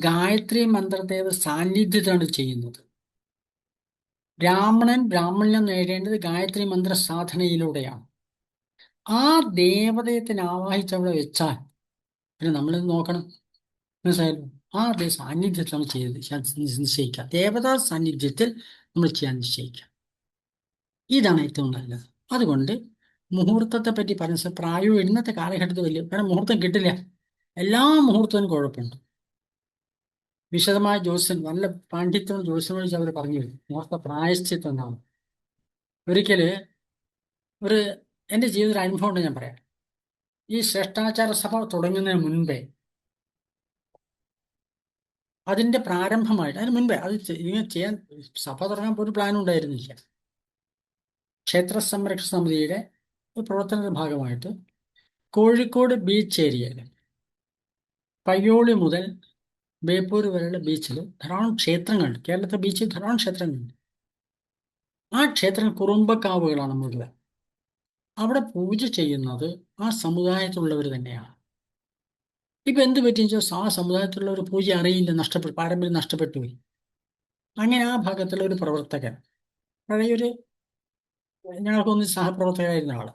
S1: ഗായത്രി മന്ത്രദേവ സാന്നിധ്യത്തിലാണ് ചെയ്യുന്നത്. ബ്രാഹ്മണ്യം നേടേണ്ടത് ഗായത്രി മന്ത്ര സാധനയിലൂടെയാണ്. ആ ദേവതയത്തിന് ആവാഹിച്ച് അവിടെ വെച്ചാൽ പിന്നെ നമ്മളിത് നോക്കണം, മനസ്സിലായല്ലോ. ആ അതേ സാന്നിധ്യത്തിലാണ് ചെയ്ത് നിശ്ചയിക്കുക. ദേവതാ സാന്നിധ്യത്തിൽ നമ്മൾ ചെയ്യാൻ നിശ്ചയിക്കുക. ഇതാണ് ഏറ്റവും നല്ലത്. അതുകൊണ്ട് മുഹൂർത്തത്തെ പറ്റി പറഞ്ഞ പ്രായവും ഇന്നത്തെ കാലഘട്ടത്തിൽ വലിയ, കാരണം മുഹൂർത്തം കിട്ടില്ല. എല്ലാ മുഹൂർത്തവും കുഴപ്പമുണ്ട്. വിശദമായ ജ്യോത്സ്യൻ, നല്ല പാണ്ഡിത്യമുള്ള ജ്യോത്സ്യൻ വിളിച്ച് അവർ പറഞ്ഞു തരും മുഹൂർത്ത പ്രായശ്ചിത്തം എന്നാണ്. ഒരിക്കല് എൻ്റെ ജീവിതത്തിൽ അനുഭവം ഉണ്ട്, ഞാൻ പറയാം. ഈ ശ്രേഷ്ഠാചാര സഭ തുടങ്ങുന്നതിന് മുൻപേ, അതിന്റെ പ്രാരംഭമായിട്ട്, അതിന് മുൻപേ അത് ഇങ്ങനെ ചെയ്യാൻ സഭ തുടങ്ങാൻ ഒരു പ്ലാനും ഉണ്ടായിരുന്നില്ല. ക്ഷേത്ര സംരക്ഷണ സമിതിയുടെ ഒരു പ്രവർത്തനത്തിന്റെ ഭാഗമായിട്ട് കോഴിക്കോട് ബീച്ച് ഏരിയയിൽ പയ്യോളി മുതൽ ബേപ്പൂർ വരെയുള്ള ബീച്ചിൽ ധാരാളം ക്ഷേത്രങ്ങളുണ്ട്. കേരളത്തിലെ ബീച്ചിൽ ധാരാളം ക്ഷേത്രങ്ങളുണ്ട്. ആ ക്ഷേത്രങ്ങൾ കുറുമ്പക്കാവുകളാണ് മുഴുവൻ. അവിടെ പൂജ ചെയ്യുന്നത് ആ സമുദായത്തിലുള്ളവർ തന്നെയാണ്. ഇപ്പൊ എന്ത് പറ്റിയെന്ന് വെച്ചാൽ ആ സമുദായത്തിലുള്ള ഒരു പൂജ അറിയില്ല, പാരമ്പര്യം നഷ്ടപ്പെട്ടു പോയി. അങ്ങനെ ആ ഭാഗത്തുള്ള ഒരു പ്രവർത്തകൻ, പഴയൊരു ഞങ്ങൾക്കൊന്ന് സഹപ്രവർത്തകരായിരുന്ന ആള്,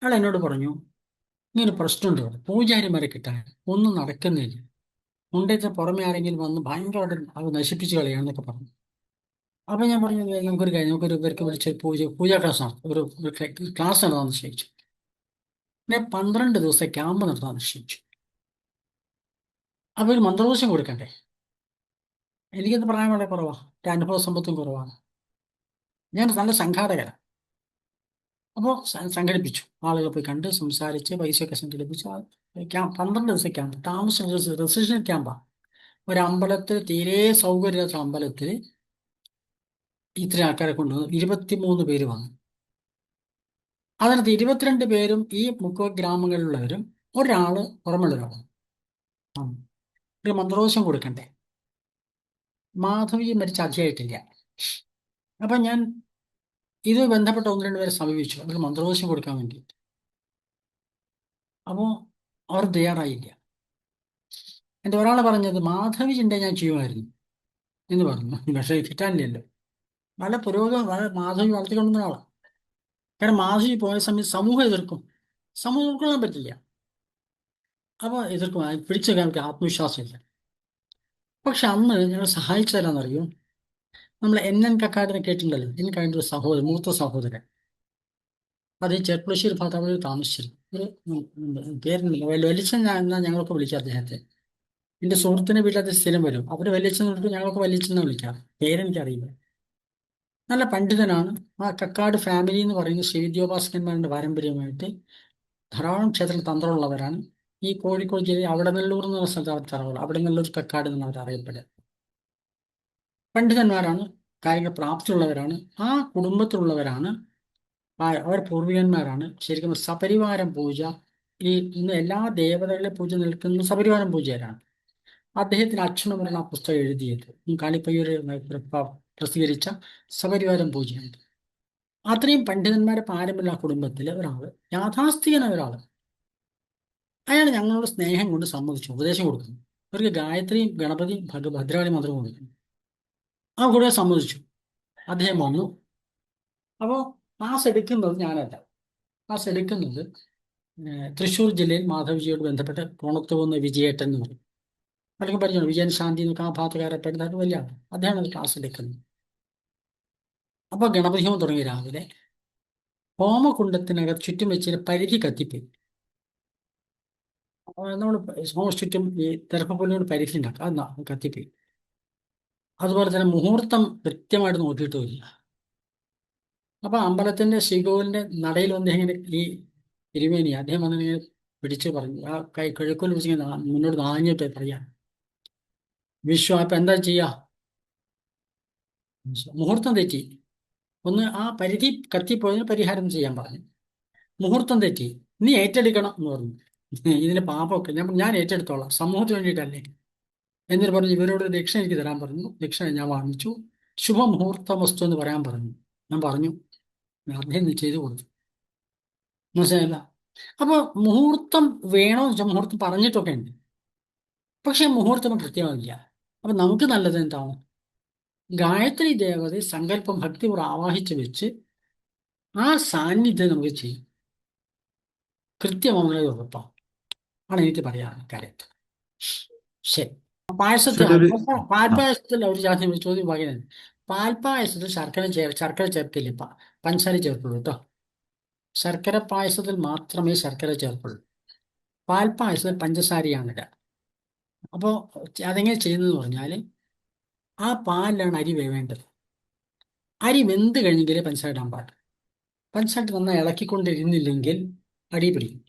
S1: അയാൾ എന്നോട് പറഞ്ഞു ഇങ്ങനെ പ്രശ്നമുണ്ട്, ഇവിടെ പൂജാരിമാരെ കിട്ടാൻ ഒന്നും നടക്കുന്നില്ല, മുണ്ടേത്തെ പുറമെ ആരെങ്കിലും വന്ന് ഭയങ്കരമായിട്ട് അത് നശിപ്പിച്ച് കളയാന്നൊക്കെ പറഞ്ഞു. അപ്പൊ ഞാൻ പറഞ്ഞു നമുക്കൊരു കാര്യം, ഇവർക്ക് വിളിച്ച് പൂജാ ക്ലാസ് നടത്തും, ഒരു ക്ലാസ് നടത്താമെന്ന് നിശ്ചയിച്ചു. പിന്നെ 12 ദിവസം ക്യാമ്പ് നടത്താൻ നിശ്ചയിച്ചു. അപ്പൊ ഒരു മന്ത്രദോഷം കൊടുക്കണ്ടേ? എനിക്കത് പറയാൻ വളരെ കുറവാണ്, ഒരു അനുഭവ സമ്പത്തും കുറവാണ്. ഞാൻ നല്ല സംഘാടകരാണ്. അപ്പോൾ സംഘടിപ്പിച്ചു, ആളുകൾ പോയി കണ്ട് സംസാരിച്ച് പൈസയൊക്കെ സംഘടിപ്പിച്ചു. 12 ദിവസം ക്യാമ്പ്, താമസം റെസിഡൻഷ്യൽ ക്യാമ്പാണ്. ഒരു അമ്പലത്തിൽ, തീരെ സൗകര്യമില്ലാത്ത അമ്പലത്തിൽ ഇത്ര ആൾക്കാരെ കൊണ്ടുവന്നു. 23 പേര് വന്നു. അതിനകത്ത് 22 പേരും ഈ 30 ഗ്രാമങ്ങളിലുള്ളവരും, ഒരാള് പുറമുള്ള ഒരാളാണ്. ഒരു മന്ത്രദോഷം കൊടുക്കണ്ടേ? മാധവി മരിച്ച അധികമായിട്ടില്ല. അപ്പൊ ഞാൻ ഇത് ബന്ധപ്പെട്ട 1-2 പേരെ സമീപിച്ചു അവർ മന്ത്രദോഷം കൊടുക്കാൻ വേണ്ടിയിട്ട്. അപ്പോൾ അവർ തയ്യാറായില്ല. എൻ്റെ ഒരാൾ പറഞ്ഞത് മാധവി ചിന്ത ഞാൻ ചെയ്യുമായിരുന്നു എന്ന് പറഞ്ഞു. പക്ഷേ കിട്ടാനില്ലല്ലോ. വളരെ മാധവി വളർത്തിക്കൊണ്ടുവന്ന ആളാണ്. കാരണം മാധവി പോയ സമയത്ത് സമൂഹം എതിർക്കും, സമൂഹം ഉൾക്കൊള്ളാൻ പറ്റില്ല. അപ്പോൾ എതിർക്കും, പിടിച്ചെടുക്കാൻ എനിക്ക് ആത്മവിശ്വാസമില്ല. പക്ഷെ അന്ന് ഞങ്ങൾ സഹായിച്ചു തരാന്നറിയും. നമ്മൾ NN കക്കാടിനെ കേട്ടിട്ടുണ്ടല്ലോ, എനിക്ക് അതിൻ്റെ ഒരു സഹോദരൻ, മൂത്ത സഹോദരൻ, അത് ചെർപ്പുളശ്ശേരി ഭാഗത്ത് അവിടെ താമസിച്ചിരുന്നു. ഒരു പേരുന്നില്ല, വലിച്ചൻ എന്നാ ഞങ്ങളൊക്കെ വിളിക്കാം അദ്ദേഹത്തെ. എന്റെ സുഹൃത്തിന്റെ വീട്ടിൽ അത് സ്ഥിരം വരും. അവര് വലിച്ചെന്ന് വിളിക്കും, ഞങ്ങളൊക്കെ വലിച്ചെന്ന് വിളിക്കാം. പേരെനിക്കറിയില്ല. നല്ല പണ്ഡിതനാണ്. ആ കക്കാട് ഫാമിലി എന്ന് പറയുന്ന ശ്രീവിദ്യോപാസകന്മാരുടെ പാരമ്പര്യമായിട്ട് ധാരാളം ക്ഷേത്ര തന്ത്രമുള്ളവരാണ്. ഈ കോഴിക്കോട് ജില്ലയിൽ അവിടനല്ലൂർ എന്ന് പറഞ്ഞ സ്ഥലത്ത് അവർ തറവുള്ള അവിടനല്ലൂർ കക്കാട് എന്നാണ് അവർ അറിയപ്പെടുക. പണ്ഡിതന്മാരാണ്, കായിക പ്രാപ്തിയുള്ളവരാണ്. ആ കുടുംബത്തിലുള്ളവരാണ്. അവർ പൂർവികന്മാരാണ്. ശരിക്കും സപരിവാരം പൂജ, ഈ ഇന്ന് എല്ലാ ദേവതകളെ പൂജ നിൽക്കുന്ന സപരിവാരം പൂജയാരാണ്. അദ്ദേഹത്തിന് അച്ഛനമരണ ആ പുസ്തകം എഴുതിയത് കാളിപ്പയ്യൂര് പ്രസിദ്ധീകരിച്ച സപരിവാരം പൂജയുണ്ട്. അത്രയും പണ്ഡിതന്മാരെ പാരമ്പര്യ ആ കുടുംബത്തിലെ ഒരാള്, യാഥാസ്ഥികനായ ഒരാള്. അയാൾ ഞങ്ങളോട് സ്നേഹം കൊണ്ട് സമ്മതിച്ചു, ഉപദേശം കൊടുക്കുന്നു. അവർക്ക് ഗായത്രിയും ഗണപതിയും ഭദ്രകാളി മന്ത്രവും കൊടുക്കുന്നു. ആ കൂടെ സമ്മതിച്ചു. അദ്ദേഹം വന്നു. അപ്പോൾ ക്ലാസ് എടുക്കുന്നത് ഞാനല്ല. ക്ലാസ് എടുക്കുന്നത് തൃശ്ശൂർ ജില്ലയിൽ മാധവജിയോട് ബന്ധപ്പെട്ട് കോണത്തുകുന്ന് വിജയേട്ടൻ എന്ന് പറയും. അല്ലെങ്കിൽ പറഞ്ഞു വിജയൻ ശാന്തി എന്നൊക്കെ ആ ഭാഗത്തുകാരെപ്പെടുന്നത് വലിയ ആളാണ്. അദ്ദേഹമാണ് ക്ലാസ് എടുക്കുന്നത്. അപ്പോൾ ഗണപതി ഹോമം തുടങ്ങി രാവിലെ. ഹോമകുണ്ടത്തിനകത്ത് ചുറ്റും വെച്ചിട്ട് പരിധി കത്തിപ്പോയി. നമ്മൾ ഹോമ ചുറ്റും ഈ തിരപ്പുള്ളിയോട് പരിധി ഉണ്ടാക്കും, അത് കത്തിപ്പോയി. അതുപോലെ തന്നെ മുഹൂർത്തം കൃത്യമായിട്ട് നോക്കിയിട്ടുമില്ല. അപ്പൊ അമ്പലത്തിന്റെ ശ്രീകോവിലിന്റെ നടയിൽ വന്ന് ഇങ്ങനെ ഈ തിരുമേനി അദ്ദേഹം വന്നിങ്ങനെ പിടിച്ചു പറഞ്ഞു, ആ കൈ കിഴക്കോൽ വെച്ചിങ്ങനെ മുന്നോട്ട് നാഞ്ഞിട്ട് പറയാം, അപ്പൊ എന്താ ചെയ്യാ? മുഹൂർത്തം തെറ്റി. ഒന്ന് ആ പരിധി കത്തിപ്പോയതിന് പരിഹാരം ചെയ്യാൻ പറഞ്ഞു. മുഹൂർത്തം തെറ്റി, നീ ഏറ്റെടുക്കണം എന്ന് പറഞ്ഞു. ഇതിന്റെ പാപമൊക്കെ ഞാൻ ഏറ്റെടുത്തോളാം, സമൂഹത്തിന് വേണ്ടിയിട്ടല്ലേ. എന്നിട്ട് പറഞ്ഞു ഇവരോട് ദക്ഷിണ എനിക്ക് തരാൻ പറഞ്ഞു. ദക്ഷിണ ഞാൻ വാങ്ങിച്ചു. ശുഭമുഹൂർത്ത വസ്തു എന്ന് പറയാൻ പറഞ്ഞു. ഞാൻ പറഞ്ഞു, അദ്ദേഹം ചെയ്തു കൊടുത്തു. മനസ്സിലായില്ല? അപ്പൊ മുഹൂർത്തം വേണോ എന്ന് വെച്ചാൽ മുഹൂർത്തം പറഞ്ഞിട്ടൊക്കെ ഉണ്ട്, പക്ഷെ മുഹൂർത്തം കൃത്യമാകില്ല. അപ്പൊ നമുക്ക് നല്ലത് എന്താണ്? ഗായത്രി ദേവതയെ സങ്കല്പം ഭക്തിപൂർവ്വം ആവാഹിച്ച് വെച്ച് ആ സാന്നിധ്യം നമുക്ക് ചെയ്യും. കൃത്യമാകുന്നത് ഉറപ്പാണ്, ആണ് എനിക്ക് പറയാനുള്ള കാര്യത്തിൽ. ശരി. പായസത്തിൽ
S2: ശരി. ആ.
S1: പാൽപ്പായസത്തിൽ ഒരു ചോദ്യം പറയുന്നത്, പാൽപ്പായസത്തിൽ ശർക്കര ചേർക്കില്ല, പഞ്ചസാര ചേർക്കുള്ളൂ കേട്ടോ. ശർക്കര പായസത്തിൽ മാത്രമേ ശർക്കര ചേർക്കുള്ളൂ. പാൽപ്പായസത്തിൽ പഞ്ചസാരയാണ് ഇടുക. അപ്പോൾ അതെങ്ങനെ ചെയ്യുന്നതെന്ന് പറഞ്ഞാൽ, ആ പാലിലാണ് അരി വേവേണ്ടത്. അരി വെന്ത് കഴിഞ്ഞെങ്കിലേ പഞ്ചസാര ഇടാൻ പാടില്ല. പഞ്ചസാര നന്നായി ഇളക്കിക്കൊണ്ടിരുന്നില്ലെങ്കിൽ അടി പിടിക്കും.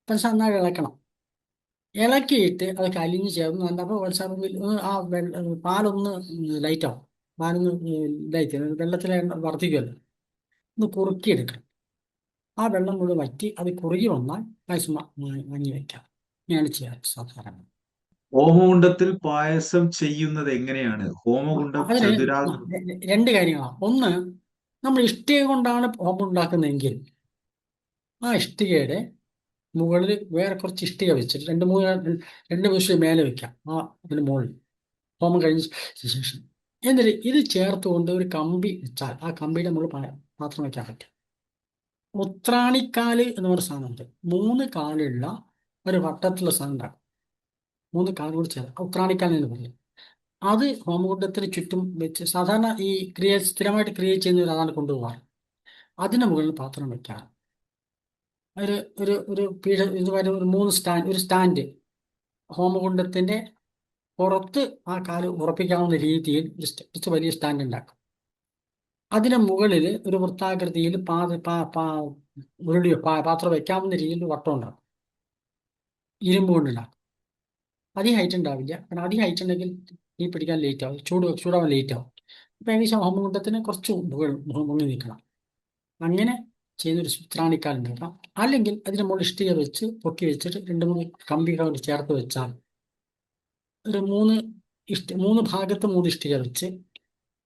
S1: പഞ്ചസാര നന്നായി ഇളക്കണം. ഇളക്കിയിട്ട് അത് കലിഞ്ഞ് ചേർന്ന് നല്ലപ്പോൾ പഞ്ചസാര ആ പാലൊന്ന് ലൈറ്റാവും. പാലൊന്ന് ഇതായിട്ട് വെള്ളത്തിൽ വർദ്ധിക്കുമല്ലോ, ഒന്ന് കുറുക്കിയെടുക്കണം. ആ വെള്ളം മുഴുവൻ വറ്റി അത് കുറുകി വന്നാൽ പായസം വാങ്ങി വെക്കാം. ഇങ്ങനെയാണ് ചെയ്യാറ് സാധാരണ.
S2: ഹോമകുണ്ടത്തിൽ പായസം ചെയ്യുന്നത് എങ്ങനെയാണ്? ഹോമകുണ്ടം
S1: അതിന്
S2: ചതുരാകൃതി.
S1: രണ്ട് കാര്യങ്ങളാണ്. ഒന്ന്, നമ്മൾ ഇഷ്ടിക കൊണ്ടാണ് ഹോമം ഉണ്ടാക്കുന്നതെങ്കിൽ ആ ഇഷ്ടികയുടെ മുകളിൽ വേറെ കുറച്ച് ഇഷ്ടിക വെച്ചിട്ട് രണ്ട് മൂന്ന് മേലെ വെക്കാം. അതിന് മുകളിൽ ഹോമം കഴിഞ്ഞ ശേഷം എന്നിട്ട് ഇത് ചേർത്തുകൊണ്ട് ഒരു കമ്പി വെച്ചാൽ ആ കമ്പിയുടെ മുകളിൽ പാത്രം വെക്കാൻ പറ്റും. ഉത്രാണിക്കാല് എന്ന് പറഞ്ഞ സാധനമുണ്ട്. 3 കാലുള്ള ഒരു വട്ടത്തിലുള്ള സാധനം ഉണ്ടാക്കും. 3 കാല് കൂടി ചേർത്ത് ഉത്രാണിക്കാൽ എന്ന് പറയും. അത് ഹോമകുണ്ടത്തിന് ചുറ്റും വെച്ച് സാധാരണ ഈ സ്ഥിരമായിട്ട് ക്രിയേറ്റ് ചെയ്യുന്നവർ അതാണ് കൊണ്ടുപോകാറ്. അതിന് മുകളിൽ പാത്രം വെക്കാം. ഒരു ഒരു ഒരു പീഠ ഇതുപോലെ ഒരു സ്റ്റാൻഡ് ഹോമകുണ്ടത്തിന്റെ പുറത്ത് ആ കാല് ഉറപ്പിക്കാവുന്ന രീതിയിൽ കുറച്ച് വലിയ സ്റ്റാൻഡ് ഉണ്ടാക്കും. അതിന് മുകളിൽ ഒരു വൃത്താകൃതിയിൽ ഉരുളിയോ പാത്രം വെക്കാവുന്ന രീതിയിൽ വട്ടം ഉണ്ടാക്കും. ഇരുമ്പ് കൊണ്ടുണ്ടാക്കും. അധികം ഹൈറ്റ് ഉണ്ടാവില്ല, കാരണം അധികം ഹൈറ്റ് ഉണ്ടെങ്കിൽ ഈ പിടിക്കാൻ ലേറ്റ് ആവും, ചൂടാവാൻ ലേറ്റ് ആവും. അപ്പം ഏകദേശം ഹോമകുണ്ടത്തിന് കുറച്ച് മുങ്ങി നിൽക്കണം. അങ്ങനെ ചെയ്യുന്നൊരു സുത്രാണിക്കാൽ ഉണ്ടാക്കാം. അല്ലെങ്കിൽ അതിന് മുകളിൽ ഇഷ്ടിക വെച്ച് പൊക്കി വെച്ചിട്ട് 2-3 കമ്പികൾ ചേർത്ത് വെച്ചാൽ ഒരു 3 ഭാഗത്ത് 3 ഇഷ്ടിക വെച്ച്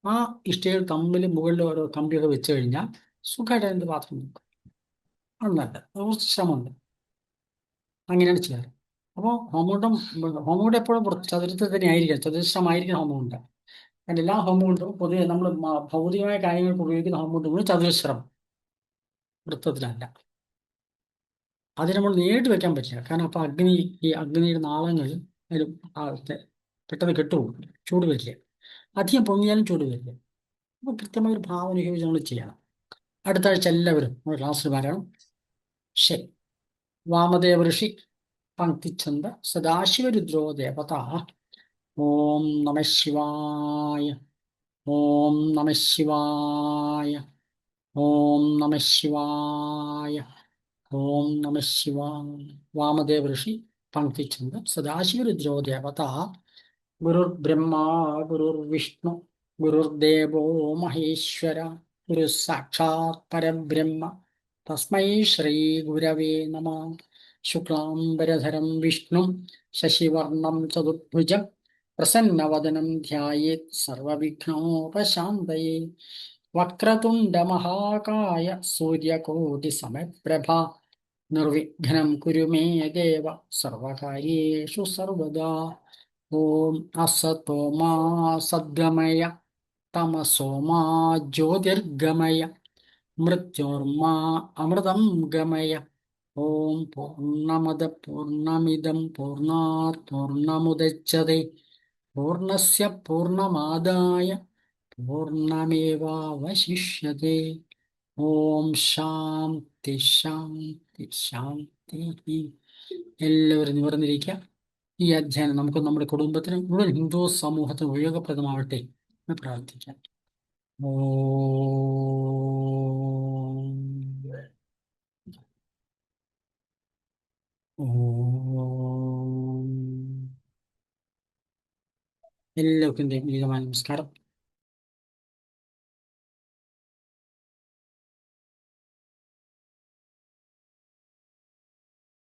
S1: ആ ഇഷ്ടികകൾ തമ്മിൽ മുകളിൽ ഓരോ കമ്പിയൊക്കെ വെച്ച് കഴിഞ്ഞാൽ സുഖമായിട്ട് അതിൻ്റെ പാത്രം നിൽക്കും. ഒന്നല്ല, കുറച്ച് ശ്രമമുണ്ട്. അങ്ങനെയാണ് ചെയ്യാറ്. അപ്പോൾ ഹോമകുണ്ടം എപ്പോഴും ചതുരത്തിൽ തന്നെ ആയിരിക്കണം, ചതുരശ്രമായിരിക്കണം ഹോമകുണ്ടം. കാരണം എല്ലാ ഹോമകുണ്ടവും പൊതുവെ നമ്മൾ ഭൗതികമായ കാര്യങ്ങൾക്ക് ഉപയോഗിക്കുന്ന ഹോമകുണ്ടം ചതുരശ്രം വൃത്തത്തിലല്ല. അത് നമ്മൾ നേരിട്ട് വെക്കാൻ പറ്റില്ല, കാരണം അപ്പോൾ ഈ അഗ്നിയുടെ നാളങ്ങൾ അതിലും പെട്ടെന്ന് കെട്ടുപോകും, ചൂട് വരില്ല. അധികം പൊങ്ങിയാലും ചൂട് വരില്ല. അപ്പോൾ കൃത്യമായ ഒരു ഭാവന ഉപയോഗിച്ച് നമ്മൾ ചെയ്യണം. അടുത്ത ആഴ്ച എല്ലാവരും നമ്മുടെ ക്ലാസ്സിൽ വരണം. ശരി. വാമദേവ ഋഷി പങ്ക്തിച്ഛന്ദ സദാശിവരുദ്രോ ദേവത. ഓം നമ ശിവായ. ഓം നമ ശിവായ. ഓം നമ ശിവായ. ഓം നമ ശിവായ. വാമദേവ ഋഷി പങ്ക്തിച്ഛന്ദ സദാശിവരുദ്രോ ദേവത. ഗുരുർബ്രഹ്മാ ഗുരുർവിഷ്ണു ഗുരുർദേവോ മഹേശ്വര ഗുരു സാക്ഷാത് പരബ്രഹ്മ തസ്മൈ ശ്രീ ഗുരവേ നമഃ. ശുക്ലാംബരധരം വിഷ്ണു ശശിവർണം ചതുർഭുജം പ്രസന്നവദനം ധ്യായേത് സർവവിഘ്നോപശാന്തയേ. വക്രതുണ്ടമഹാകായ സൂര്യകോടിസമപ്രഭ നിർവിഘ്നം കുരു മേ ദേവ സർവകാര്യേഷു സർവദാ. ഓം അസതോ മാ സദ്ഗമയ തമസോ മാ ജ്യോതിർഗമയ മൃത്യോർമാ അമൃതം ഗമയ. ഓം പൂർണ്ണമദ പൂർണ്ണമിദം പൂർണ്ണാത് പൂർണ്ണമുദച്യത്തെ പൂർണ്ണസ്യ പൂർണ്ണമാദായ പൂർണ്ണമേവാവശിഷ്യത്തെ. ഓം ശാന്തി ശാന്തി ശാന്തി. എല്ലാവരും നിവർന്നിരിക്കുക. ഈ അധ്യയനം നമുക്ക് നമ്മുടെ കുടുംബത്തിനും മുഴുവൻ ഹിന്ദു സമൂഹത്തിനും ഉപയോഗപ്രദമാവട്ടെ എന്ന് പ്രാർത്ഥിക്കാം. ഓം ഓം. എല്ലാവർക്കും വിനീതമായ നമസ്കാരം.